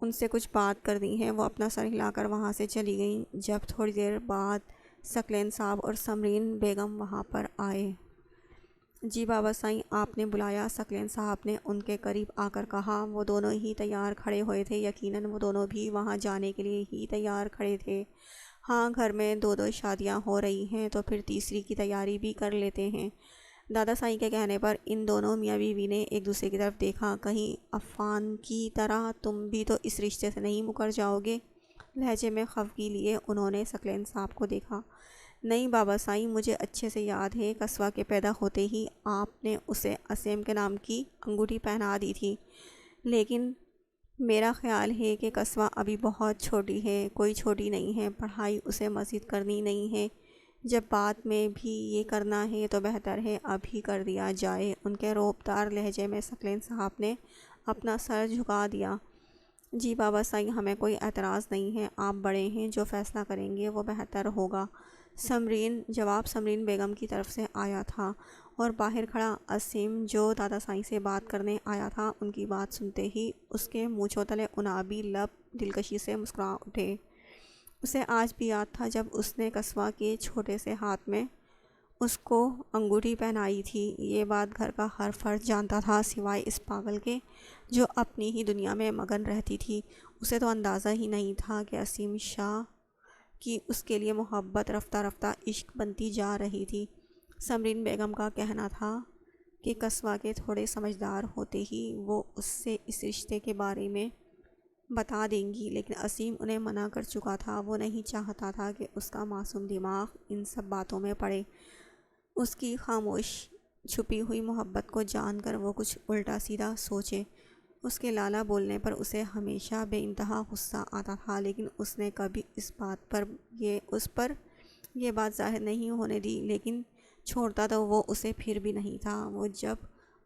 ان سے کچھ بات کرنی ہے۔ وہ اپنا سر ہلا کر وہاں سے چلی گئیں۔ جب تھوڑی دیر بعد ثقلین صاحب اور سمرین بیگم وہاں پر آئے۔ جی بابا سائیں، آپ نے بلایا؟ ثقلین صاحب نے ان کے قریب آ کر کہا۔ وہ دونوں ہی تیار کھڑے ہوئے تھے، یقیناً وہ دونوں بھی وہاں جانے کے لیے ہی تیار کھڑے تھے۔ ہاں، گھر میں دو شادیاں ہو رہی ہیں تو پھر تیسری کی تیاری بھی کر لیتے ہیں۔ دادا سائیں کے کہنے پر ان دونوں میاں بیوی نے ایک دوسرے کی طرف دیکھا۔ کہیں عفان کی طرح تم بھی تو اس رشتے سے نہیں مکر جاؤ گے؟ لہجے میں خفگی لیے انہوں نے ثقلین صاحب کو دیکھا۔ نہیں بابا سائیں، مجھے اچھے سے یاد ہے، قصوہ کے پیدا ہوتے ہی آپ نے اسے اسیم کے نام کی انگوٹھی پہنا دی تھی، لیکن میرا خیال ہے کہ قصوہ ابھی بہت چھوٹی ہے۔ کوئی چھوٹی نہیں ہے، پڑھائی اسے مزید کرنی نہیں ہے، جب بعد میں بھی یہ کرنا ہے تو بہتر ہے ابھی کر دیا جائے۔ ان کے رعبدار لہجے میں ثقلین صاحب نے اپنا سر جھکا دیا۔ جی بابا سائیں، ہمیں کوئی اعتراض نہیں ہے، آپ بڑے ہیں، جو فیصلہ کریں گے وہ بہتر ہوگا۔ جواب سمرین بیگم کی طرف سے آیا تھا، اور باہر کھڑا اسیم جو دادا سائیں سے بات کرنے آیا تھا، ان کی بات سنتے ہی اس کے مونچھوں تلے عنابی لب دلکشی سے مسکرا اٹھے۔ اسے آج بھی یاد تھا جب اس نے قصوہ کے چھوٹے سے ہاتھ میں اس کو انگوٹھی پہنائی تھی۔ یہ بات گھر کا ہر فرد جانتا تھا سوائے اس پاگل کے جو اپنی ہی دنیا میں مگن رہتی تھی۔ اسے تو اندازہ ہی نہیں تھا کہ اسیم شاہ کی اس کے لیے محبت رفتہ رفتہ عشق بنتی جا رہی تھی۔ سمرین بیگم کا کہنا تھا کہ قصوہ کے تھوڑے سمجھدار ہوتے ہی وہ اس سے اس رشتے کے بارے میں بتا دیں گی، لیکن اسیم انہیں منع کر چکا تھا۔ وہ نہیں چاہتا تھا کہ اس کا معصوم دماغ ان سب باتوں میں پڑے۔ اس کی خاموش چھپی ہوئی محبت کو جان کر وہ کچھ الٹا سیدھا سوچے۔ اس کے لالا بولنے پر اسے ہمیشہ بے انتہا غصہ آتا تھا، لیکن اس نے کبھی اس پر یہ بات ظاہر نہیں ہونے دی، لیکن چھوڑتا تو وہ اسے پھر بھی نہیں تھا۔ وہ جب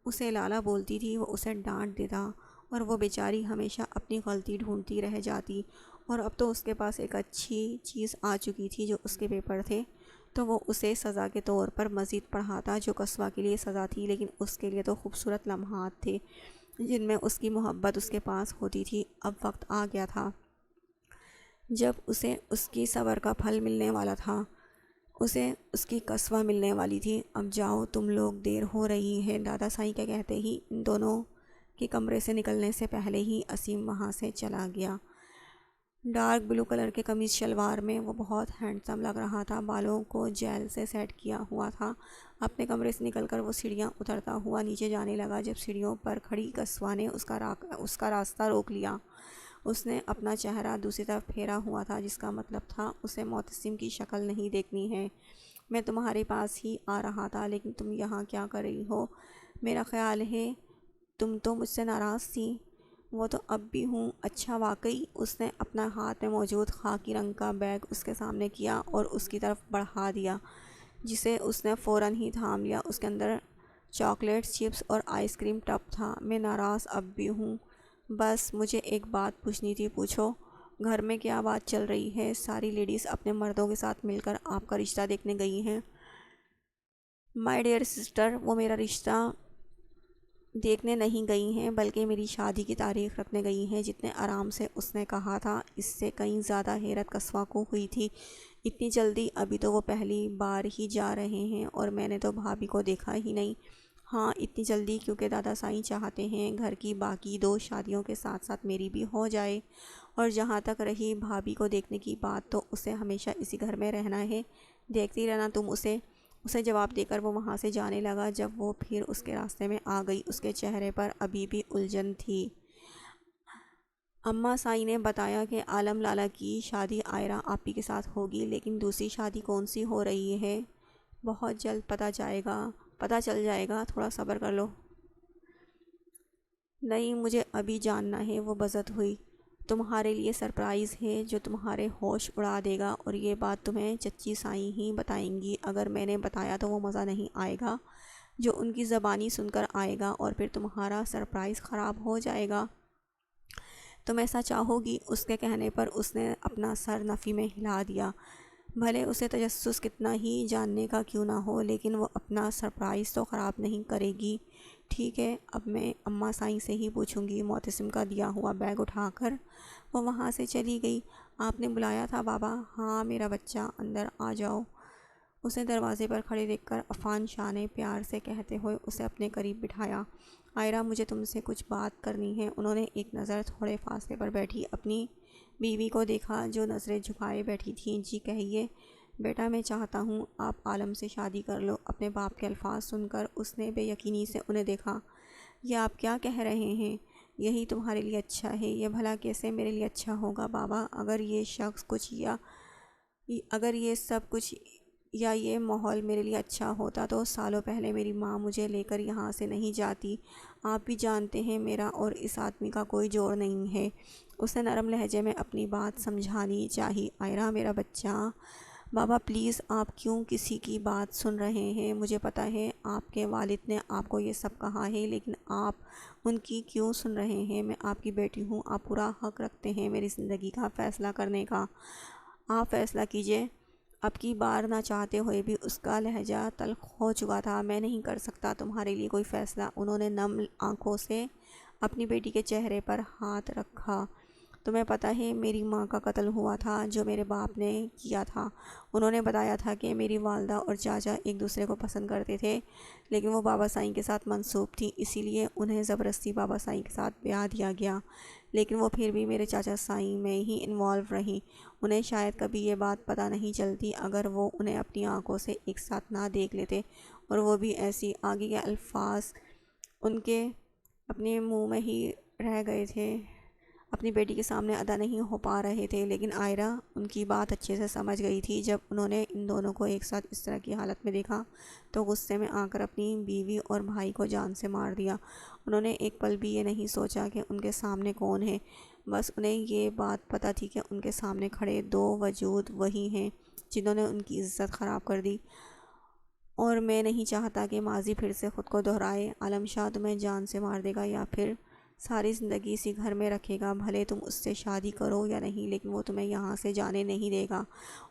اسے لالا بولتی تھی وہ اسے ڈانٹ دیتا، اور وہ بیچاری ہمیشہ اپنی غلطی ڈھونڈتی رہ جاتی، اور اب تو اس کے پاس ایک اچھی چیز آ چکی تھی جو اس کے پیپر تھے، تو وہ اسے سزا کے طور پر مزید پڑھاتا، جو قصوہ کے لیے سزا تھی، لیکن اس کے لیے تو خوبصورت لمحات تھے جن میں اس کی محبت اس کے پاس ہوتی تھی۔ اب وقت آ گیا تھا جب اسے اس کی صبر کا پھل ملنے والا تھا، اسے اس کی قصوہ ملنے والی تھی۔ اب جاؤ تم لوگ، دیر ہو رہی ہے۔ دادا سائیں کے کہتے ہی ان دونوں کے کمرے سے نکلنے سے پہلے ہی اسیم وہاں سے چلا گیا۔ ڈارک بلو کلر کے قمیض شلوار میں وہ بہت ہینڈسم لگ رہا تھا، بالوں کو جیل سے سیٹ کیا ہوا تھا۔ اپنے کمرے سے نکل کر وہ سیڑھیاں اترتا ہوا نیچے جانے لگا۔ جب سیڑھیوں پر کھڑی قصوہ نے اس کا راستہ روک لیا، اس نے اپنا چہرہ دوسری طرف پھیرا ہوا تھا، جس کا مطلب تھا اسے معتصم کی شکل نہیں دیکھنی ہے۔ میں تمہارے پاس ہی آ رہا تھا، لیکن تم یہاں کیا کر رہی ہو؟ میرا خیال ہے تم تو مجھ سے ناراض تھی۔ وہ تو اب بھی ہوں۔ اچھا واقعی؟ اس نے اپنا ہاتھ میں موجود خاکی رنگ کا بیگ اس کے سامنے کیا اور اس کی طرف بڑھا دیا، جسے اس نے فوراً ہی تھام لیا۔ اس کے اندر چاکلیٹس، چپس اور آئس کریم ٹب تھا۔ میں ناراض اب بھی ہوں، بس مجھے ایک بات پوچھنی تھی۔ پوچھو۔ گھر میں کیا بات چل رہی ہے؟ ساری لیڈیز اپنے مردوں کے ساتھ مل کر آپ کا رشتہ دیکھنے گئی ہیں۔ مائی ڈیئر سسٹر، وہ میرا رشتہ دیکھنے نہیں گئی ہیں، بلکہ میری شادی کی تاریخ رکھنے گئی ہیں۔ جتنے آرام سے اس نے کہا تھا، اس سے کہیں زیادہ حیرت قصوہ کو ہوئی تھی۔ اتنی جلدی؟ ابھی تو وہ پہلی بار ہی جا رہے ہیں، اور میں نے تو بھابھی کو دیکھا ہی نہیں۔ ہاں اتنی جلدی کیونکہ دادا سائیں چاہتے ہیں گھر کی باقی 2 شادیوں کے ساتھ ساتھ میری بھی ہو جائے۔ اور جہاں تک رہی بھابھی کو دیکھنے کی بات، تو اسے ہمیشہ اسی گھر میں رہنا ہے، دیکھتی رہنا تم اسے جواب دے کر وہ وہاں سے جانے لگا۔ جب وہ پھر اس کے راستے میں آ گئی، اس کے چہرے پر ابھی بھی الجھن تھی۔ اماں سائیں نے بتایا کہ عالم لالا کی شادی عائرہ آپی کے ساتھ ہوگی، لیکن دوسری شادی کون سی ہو رہی ہے بہت جلد پتہ چل جائے گا، تھوڑا صبر کر لو۔ نہیں، مجھے ابھی جاننا ہے، وہ بزد ہوئی۔ تمہارے لیے سرپرائز ہے جو تمہارے ہوش اڑا دے گا، اور یہ بات تمہیں چچی سائیں ہی بتائیں گی۔ اگر میں نے بتایا تو وہ مزہ نہیں آئے گا جو ان کی زبانی سن کر آئے گا، اور پھر تمہارا سرپرائز خراب ہو جائے گا۔ تم ایسا چاہو گی؟ اس کے کہنے پر اس نے اپنا سر نفی میں ہلا دیا۔ بھلے اسے تجسس کتنا ہی جاننے کا کیوں نہ ہو، لیکن وہ اپنا سرپرائز تو خراب نہیں کرے گی۔ ٹھیک ہے، اب میں اماں سائیں سے ہی پوچھوں گی۔ معتصم کا دیا ہوا بیگ اٹھا کر وہ وہاں سے چلی گئی۔ آپ نے بلایا تھا بابا؟ ہاں میرا بچہ، اندر آ جاؤ۔ اسے دروازے پر کھڑے دیکھ کر عفان شاہ نے پیار سے کہتے ہوئے اسے اپنے قریب بٹھایا۔ عائرہ، مجھے تم سے کچھ بات کرنی ہے۔ انہوں نے ایک نظر تھوڑے فاصلے پر بیٹھی اپنی بیوی کو دیکھا جو نظریں جھکائے بیٹھی تھی۔ جی کہیے بیٹا، میں چاہتا ہوں آپ عالم سے شادی کر لو۔ اپنے باپ کے الفاظ سن کر اس نے بے یقینی سے انہیں دیکھا۔ یہ آپ کیا کہہ رہے ہیں؟ یہی تمہارے لیے اچھا ہے، یہ بھلا کیسے میرے لیے اچھا ہوگا بابا؟ اگر یہ سب کچھ یا یہ ماحول میرے لیے اچھا ہوتا تو سالوں پہلے میری ماں مجھے لے کر یہاں سے نہیں جاتی۔ آپ بھی جانتے ہیں میرا اور اس آدمی کا کوئی جوڑ نہیں ہے۔ اس نے نرم لہجے میں اپنی بات سمجھانی چاہی۔ آئرہ میرا بچہ، بابا پلیز، آپ کیوں کسی کی بات سن رہے ہیں؟ مجھے پتہ ہے آپ کے والد نے آپ کو یہ سب کہا ہے، لیکن آپ ان کی کیوں سن رہے ہیں؟ میں آپ کی بیٹی ہوں، آپ پورا حق رکھتے ہیں میری زندگی کا فیصلہ کرنے کا۔ آپ فیصلہ کیجئے۔ اب کی بار نہ چاہتے ہوئے بھی اس کا لہجہ تلخ ہو چکا تھا۔ میں نہیں کر سکتا تمہارے لیے کوئی فیصلہ۔ انہوں نے نم آنکھوں سے اپنی بیٹی کے چہرے پر ہاتھ رکھا۔ تمہیں پتہ ہے میری ماں کا قتل ہوا تھا جو میرے باپ نے کیا تھا۔ انہوں نے بتایا تھا کہ میری والدہ اور چاچا ایک دوسرے کو پسند کرتے تھے، لیکن وہ بابا سائیں کے ساتھ منسوب تھی، اسی لیے انہیں زبردستی بابا سائیں کے ساتھ بیاہ دیا گیا۔ لیکن وہ پھر بھی میرے چاچا سائیں میں ہی انوالو رہیں۔ انہیں شاید کبھی یہ بات پتہ نہیں چلتی اگر وہ انہیں اپنی آنکھوں سے ایک ساتھ نہ دیکھ لیتے، اور وہ بھی ایسی۔ آگے کے الفاظ ان کے اپنے منہ میں ہی رہ گئے تھے، اپنی بیٹی کے سامنے ادا نہیں ہو پا رہے تھے، لیکن آئرہ ان کی بات اچھے سے سمجھ گئی تھی۔ جب انہوں نے ان دونوں کو ایک ساتھ اس طرح کی حالت میں دیکھا تو غصے میں آ کر اپنی بیوی اور بھائی کو جان سے مار دیا۔ انہوں نے ایک پل بھی یہ نہیں سوچا کہ ان کے سامنے کون ہے، بس انہیں یہ بات پتہ تھی کہ ان کے سامنے کھڑے دو وجود وہی ہیں جنہوں نے ان کی عزت خراب کر دی، اور میں نہیں چاہتا کہ ماضی پھر سے خود کو دہرائے۔ عالم شاہ تمہیں جان سے مار دے گا یا پھر ساری زندگی اسی گھر میں رکھے گا، بھلے تم اس سے شادی کرو یا نہیں، لیکن وہ تمہیں یہاں سے جانے نہیں دے گا،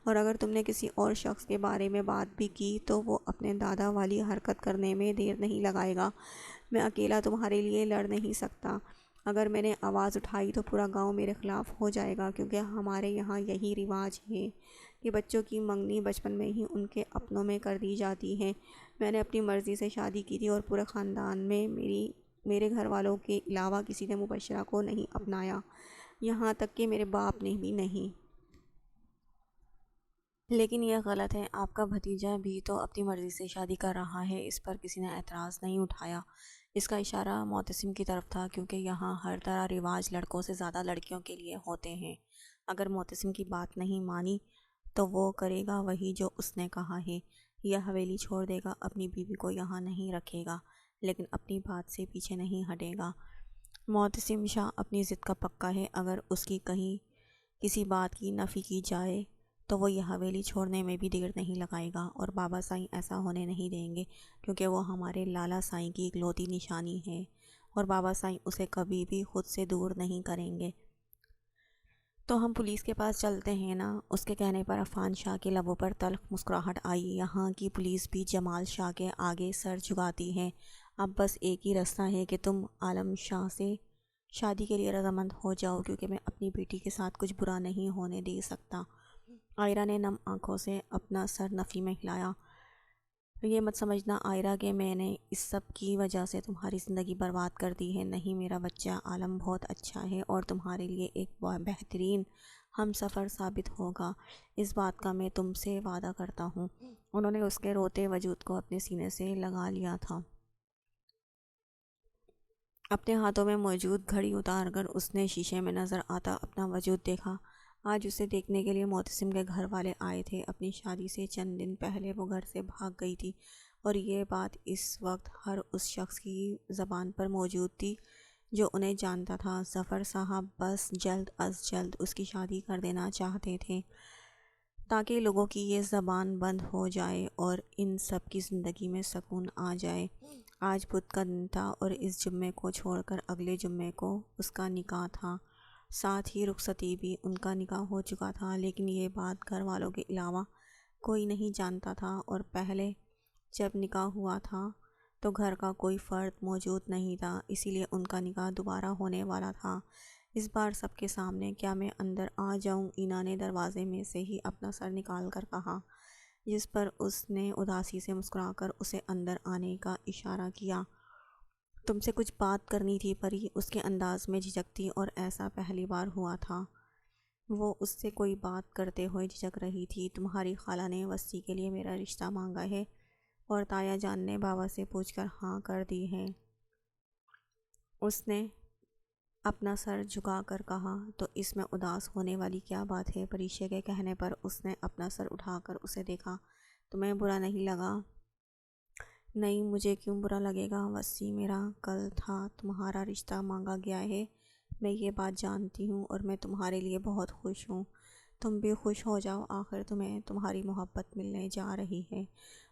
اور اگر تم نے کسی اور شخص کے بارے میں بات بھی کی تو وہ اپنے دادا والی حرکت کرنے میں دیر نہیں لگائے گا۔ میں اکیلا تمہارے لیے لڑ نہیں سکتا۔ اگر میں نے آواز اٹھائی تو پورا گاؤں میرے خلاف ہو جائے گا، کیونکہ ہمارے یہاں یہی رواج ہے کہ بچوں کی منگنی بچپن میں ہی ان کے اپنوں میں کر دی جاتی ہے۔ میں نے اپنی مرضی سے شادی کی تھی اور پورے خاندان میں میرے گھر والوں کے علاوہ کسی نے مبشرہ کو نہیں اپنایا، یہاں تک کہ میرے باپ نے بھی نہیں۔ لیکن یہ غلط ہے، آپ کا بھتیجا بھی تو اپنی مرضی سے شادی کر رہا ہے۔ اس پر کسی نے اعتراض نہیں اٹھایا۔ اس کا اشارہ معتصم کی طرف تھا، کیونکہ یہاں ہر طرح رواج لڑکوں سے زیادہ لڑکیوں کے لیے ہوتے ہیں۔ اگر معتصم کی بات نہیں مانی تو وہ کرے گا وہی جو اس نے کہا ہے، یہ حویلی چھوڑ دے گا، اپنی بیوی کو یہاں نہیں رکھے گا، لیکن اپنی بات سے پیچھے نہیں ہٹے گا۔ معتصم شاہ اپنی ضد کا پکا ہے، اگر اس کی کہیں کسی بات کی نفی کی جائے تو وہ یہ حویلی چھوڑنے میں بھی دیر نہیں لگائے گا، اور بابا سائیں ایسا ہونے نہیں دیں گے، کیونکہ وہ ہمارے لالا سائیں کی اکلوتی نشانی ہے، اور بابا سائیں اسے کبھی بھی خود سے دور نہیں کریں گے۔ تو ہم پولیس کے پاس چلتے ہیں نا؟ اس کے کہنے پر عفان شاہ کے لبوں پر تلخ مسکراہٹ آئی۔ یہاں کی پولیس بھی جمال شاہ کے آگے سر جھکاتی ہے۔ اب بس ایک ہی راستہ ہے کہ تم عالم شاہ سے شادی کے لیے رضامند ہو جاؤ، کیونکہ میں اپنی بیٹی کے ساتھ کچھ برا نہیں ہونے دے سکتا۔ آئرہ نے نم آنکھوں سے اپنا سر نفی میں ہلایا۔ یہ مت سمجھنا آئرہ کہ میں نے اس سب کی وجہ سے تمہاری زندگی برباد کر دی ہے، نہیں، میرا بچہ عالم بہت اچھا ہے اور تمہارے لیے ایک بہترین ہم سفر ثابت ہوگا، اس بات کا میں تم سے وعدہ کرتا ہوں۔ انہوں نے اس کے روتے وجود کو اپنے سینے سے لگا لیا تھا۔ اپنے ہاتھوں میں موجود گھڑی اتار کر اس نے شیشے میں نظر آتا اپنا وجود دیکھا۔ آج اسے دیکھنے کے لیے معتصم کے گھر والے آئے تھے۔ اپنی شادی سے چند دن پہلے وہ گھر سے بھاگ گئی تھی، اور یہ بات اس وقت ہر اس شخص کی زبان پر موجود تھی جو انہیں جانتا تھا۔ ظفر صاحب بس جلد از جلد اس کی شادی کر دینا چاہتے تھے تاکہ لوگوں کی یہ زبان بند ہو جائے اور ان سب کی زندگی میں سکون آ جائے۔ آج بدھ کا دن تھا اور اس جمعے کو چھوڑ کر اگلے جمعے کو اس کا نکاح تھا، ساتھ ہی رخصتی بھی۔ ان کا نکاح ہو چکا تھا، لیکن یہ بات گھر والوں کے علاوہ کوئی نہیں جانتا تھا، اور پہلے جب نکاح ہوا تھا تو گھر کا کوئی فرد موجود نہیں تھا، اسی لیے ان کا نکاح دوبارہ ہونے والا تھا، اس بار سب کے سامنے۔ کیا میں اندر آ جاؤں؟ اینا نے دروازے میں سے ہی اپنا سر نکال کر کہا، جس پر اس نے اداسی سے مسکرا کر اسے اندر آنے کا اشارہ کیا۔ تم سے کچھ بات کرنی تھی پری، اس کے انداز میں جھجک تھی، اور ایسا پہلی بار ہوا تھا۔ وہ اس سے کوئی بات کرتے ہوئے جھجک رہی تھی۔ تمہاری خالہ نے وصی کے لیے میرا رشتہ مانگا ہے، اور تایا جان نے بابا سے پوچھ کر ہاں کر دی ہے۔ اس نے اپنا سر جھکا کر کہا۔ تو اس میں اداس ہونے والی کیا بات ہے؟ پریشا کے کہنے پر اس نے اپنا سر اٹھا کر اسے دیکھا۔ تمہیں برا نہیں لگا؟ نہیں، مجھے کیوں برا لگے گا وصی، میرا کل تھا تمہارا رشتہ مانگا گیا ہے، میں یہ بات جانتی ہوں اور میں تمہارے لیے بہت خوش ہوں۔ تم بھی خوش ہو جاؤ، آخر تمہیں تمہاری محبت ملنے جا رہی ہے۔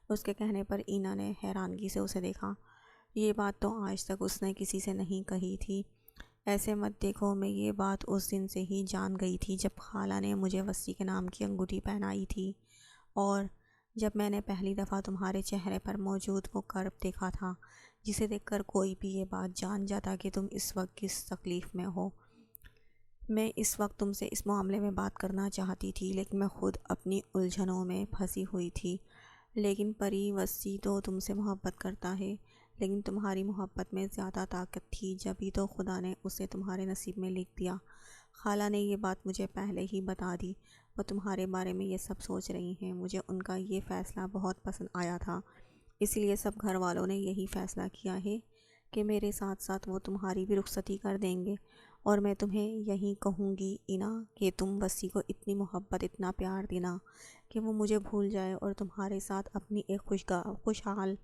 اس کے کہنے پر اینا نے حیرانگی سے اسے دیکھا۔ یہ بات تو آج تک اس نے کسی سے نہیں کہی تھی۔ ایسے مت دیکھو، میں یہ بات اس دن سے ہی جان گئی تھی جب خالہ نے مجھے وصی کے نام کی انگوٹھی پہنائی تھی، اور جب میں نے پہلی دفعہ تمہارے چہرے پر موجود وہ کرب دیکھا تھا جسے دیکھ کر کوئی بھی یہ بات جان جاتا کہ تم اس وقت کس تکلیف میں ہو۔ میں اس وقت تم سے اس معاملے میں بات کرنا چاہتی تھی، لیکن میں خود اپنی الجھنوں میں پھنسی ہوئی تھی۔ لیکن پری، وصی تو تم سے محبت کرتا ہے، لیکن تمہاری محبت میں زیادہ طاقت تھی، جبھی تو خدا نے اسے تمہارے نصیب میں لکھ دیا۔ خالہ نے یہ بات مجھے پہلے ہی بتا دی، وہ تمہارے بارے میں یہ سب سوچ رہی ہیں۔ مجھے ان کا یہ فیصلہ بہت پسند آیا تھا، اسی لیے سب گھر والوں نے یہی فیصلہ کیا ہے کہ میرے ساتھ ساتھ وہ تمہاری بھی رخصتی کر دیں گے، اور میں تمہیں یہی کہوں گی اینا کہ تم وصی کو اتنی محبت، اتنا پیار دینا کہ وہ مجھے بھول جائے اور تمہارے ساتھ اپنی ایک خوشحال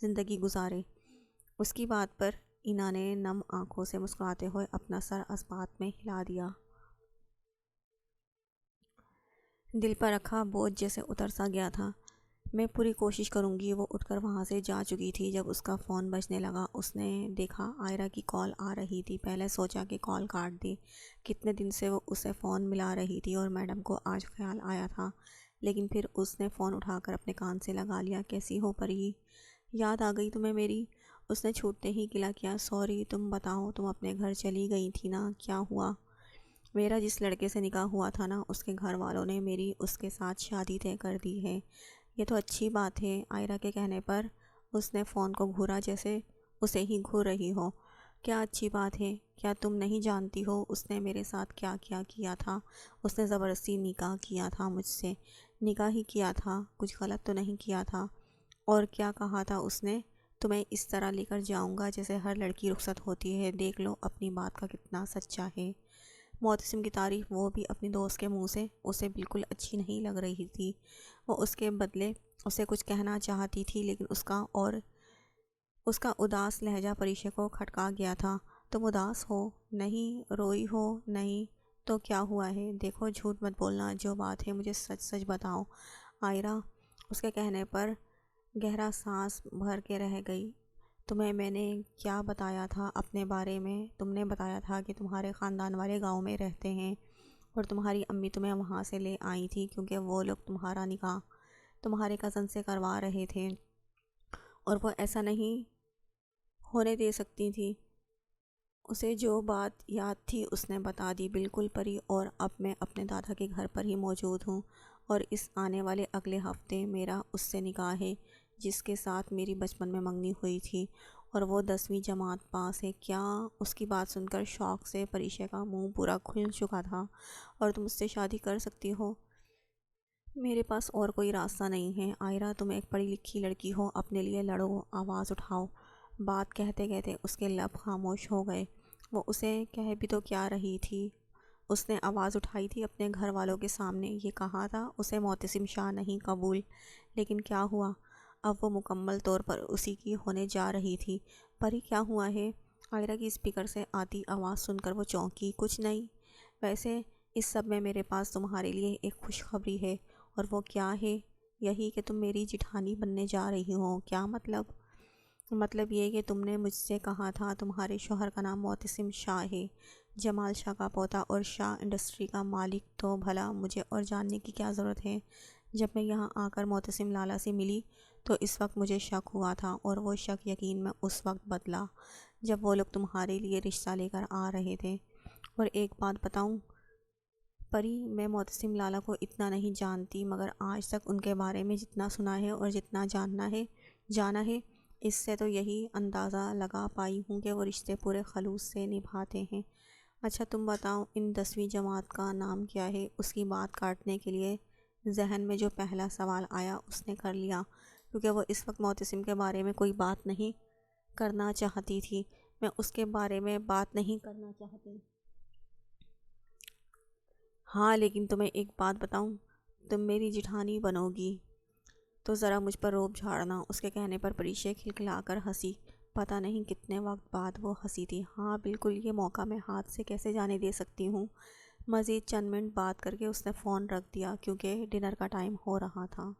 زندگی گزارے۔ اس کی بات پر اینا نے نم آنکھوں سے مسکراتے ہوئے اپنا سر اسبات میں ہلا دیا۔ دل پر رکھا بوجھ جیسے اتر سا گیا تھا۔ میں پوری کوشش کروں گی۔ وہ اٹھ کر وہاں سے جا چکی تھی۔ جب اس کا فون بجنے لگا، اس نے دیکھا عائرہ کی کال آ رہی تھی۔ پہلے سوچا کہ کال کاٹ دی، کتنے دن سے وہ اسے فون ملا رہی تھی اور میڈم کو آج خیال آیا تھا، لیکن پھر اس نے فون اٹھا کر اپنے کان سے لگا لیا۔ کیسی ہو پری؟ یاد آ گئی تمہیں میری؟ اس نے چھوٹتے ہی گلہ کیا۔ سوری، تم بتاؤ، تم اپنے گھر چلی گئی تھی نا، کیا ہوا؟ میرا جس لڑکے سے نکاح ہوا تھا نا، اس کے گھر والوں نے میری اس کے ساتھ شادی طے کر دی ہے۔ یہ تو اچھی بات ہے۔ عائرہ کے کہنے پر اس نے فون کو گھورا جیسے اسے ہی گھور رہی ہو۔ کیا اچھی بات ہے؟ کیا تم نہیں جانتی ہو اس نے میرے ساتھ کیا کیا کیا تھا؟ اس نے زبردستی نکاح کیا تھا مجھ سے۔ نکاح ہی کیا تھا، کچھ غلط تو نہیں کیا تھا؟ اور کیا کہا تھا اس نے؟ تمہیں اس طرح لے کر جاؤں گا جیسے ہر لڑکی رخصت ہوتی ہے۔ دیکھ لو اپنی بات کا کتنا سچا ہے۔ معتصم کی تعریف وہ بھی اپنی دوست کے منہ سے اسے بالکل اچھی نہیں لگ رہی تھی۔ وہ اس کے بدلے اسے کچھ کہنا چاہتی تھی، لیکن اس کا اداس لہجہ پریشا کو کھٹکا گیا تھا۔ تم اداس ہو؟ نہیں۔ روئی ہو؟ نہیں۔ تو کیا ہوا ہے؟ دیکھو، جھوٹ مت بولنا، جو بات ہے مجھے سچ سچ بتاؤ۔ عائرہ اس کے کہنے پر گہرا سانس بھر کے رہ گئی۔ تمہیں میں نے کیا بتایا تھا اپنے بارے میں؟ تم نے بتایا تھا کہ تمہارے خاندان والے گاؤں میں رہتے ہیں اور تمہاری امی تمہیں وہاں سے لے آئی تھی کیونکہ وہ لوگ تمہارا نکاح تمہارے کزن سے کروا رہے تھے اور وہ ایسا نہیں ہونے دے سکتی تھی۔ اسے جو بات یاد تھی اس نے بتا دی۔ بالکل پری، اور اب میں اپنے دادا کے گھر پر ہی موجود ہوں، اور اس آنے والے اگلے ہفتے میرا اس سے نکاح ہے جس کے ساتھ میری بچپن میں منگنی ہوئی تھی، اور وہ 10ویں جماعت پاس ہے۔ کیا؟ اس کی بات سن کر شوق سے پریشا کا منہ پورا کھل چکا تھا۔ اور تم اس سے شادی کر سکتی ہو؟ میرے پاس اور کوئی راستہ نہیں ہے۔ عائرہ، تم ایک پڑھی لکھی لڑکی ہو، اپنے لیے لڑو، آواز اٹھاؤ۔ بات کہتے کہتے اس کے لب خاموش ہو گئے۔ وہ اسے کہہ بھی تو کیا رہی تھی؟ اس نے آواز اٹھائی تھی اپنے گھر والوں کے سامنے، یہ کہا تھا اسے معتصم شاہ نہیں قبول، لیکن کیا ہوا؟ اب وہ مکمل طور پر اسی کی ہونے جا رہی تھی۔ پری، کیا ہوا ہے؟ عائرہ کی اسپیکر سے آتی آواز سن کر وہ چونکی۔ کچھ نہیں، ویسے اس سب میں میرے پاس تمہارے لیے ایک خوشخبری ہے۔ اور وہ کیا ہے؟ یہی کہ تم میری جٹھانی بننے جا رہی ہو۔ کیا مطلب؟ مطلب یہ کہ تم نے مجھ سے کہا تھا تمہارے شوہر کا نام معتصم شاہ ہے، جمال شاہ کا پوتا اور شاہ انڈسٹری کا مالک۔ تو بھلا مجھے اور جاننے کی کیا ضرورت ہے؟ جب میں یہاں آ کر معتصم لالا سے ملی تو اس وقت مجھے شک ہوا تھا، اور وہ شک یقین میں اس وقت بدلا جب وہ لوگ تمہارے لیے رشتہ لے کر آ رہے تھے۔ اور ایک بات بتاؤں پری، میں معتصم لالا کو اتنا نہیں جانتی، مگر آج تک ان کے بارے میں جتنا سنا ہے اور جتنا جانا ہے، اس سے تو یہی اندازہ لگا پائی ہوں کہ وہ رشتے پورے خلوص سے نبھاتے ہیں۔ اچھا تم بتاؤ، ان 10ویں جماعت کا نام کیا ہے؟ اس کی بات کاٹنے کے لیے ذہن میں جو پہلا سوال آیا اس نے کر لیا، کیونکہ وہ اس وقت معتصم کے بارے میں کوئی بات نہیں کرنا چاہتی تھی۔ میں اس کے بارے میں بات نہیں کرنا چاہتی۔ ہاں لیکن تمہیں ایک بات بتاؤں، تم میری جٹھانی بنو گی تو ذرا مجھ پر روب جھاڑنا۔ اس کے کہنے پر پریشا کھلکھلا کر ہنسی۔ پتہ نہیں کتنے وقت بعد وہ ہنسی تھی۔ ہاں بالکل، یہ موقع میں ہاتھ سے کیسے جانے دے سکتی ہوں۔ مزید چند منٹ بات کر کے اس نے فون رکھ دیا کیونکہ ڈنر کا ٹائم ہو رہا تھا۔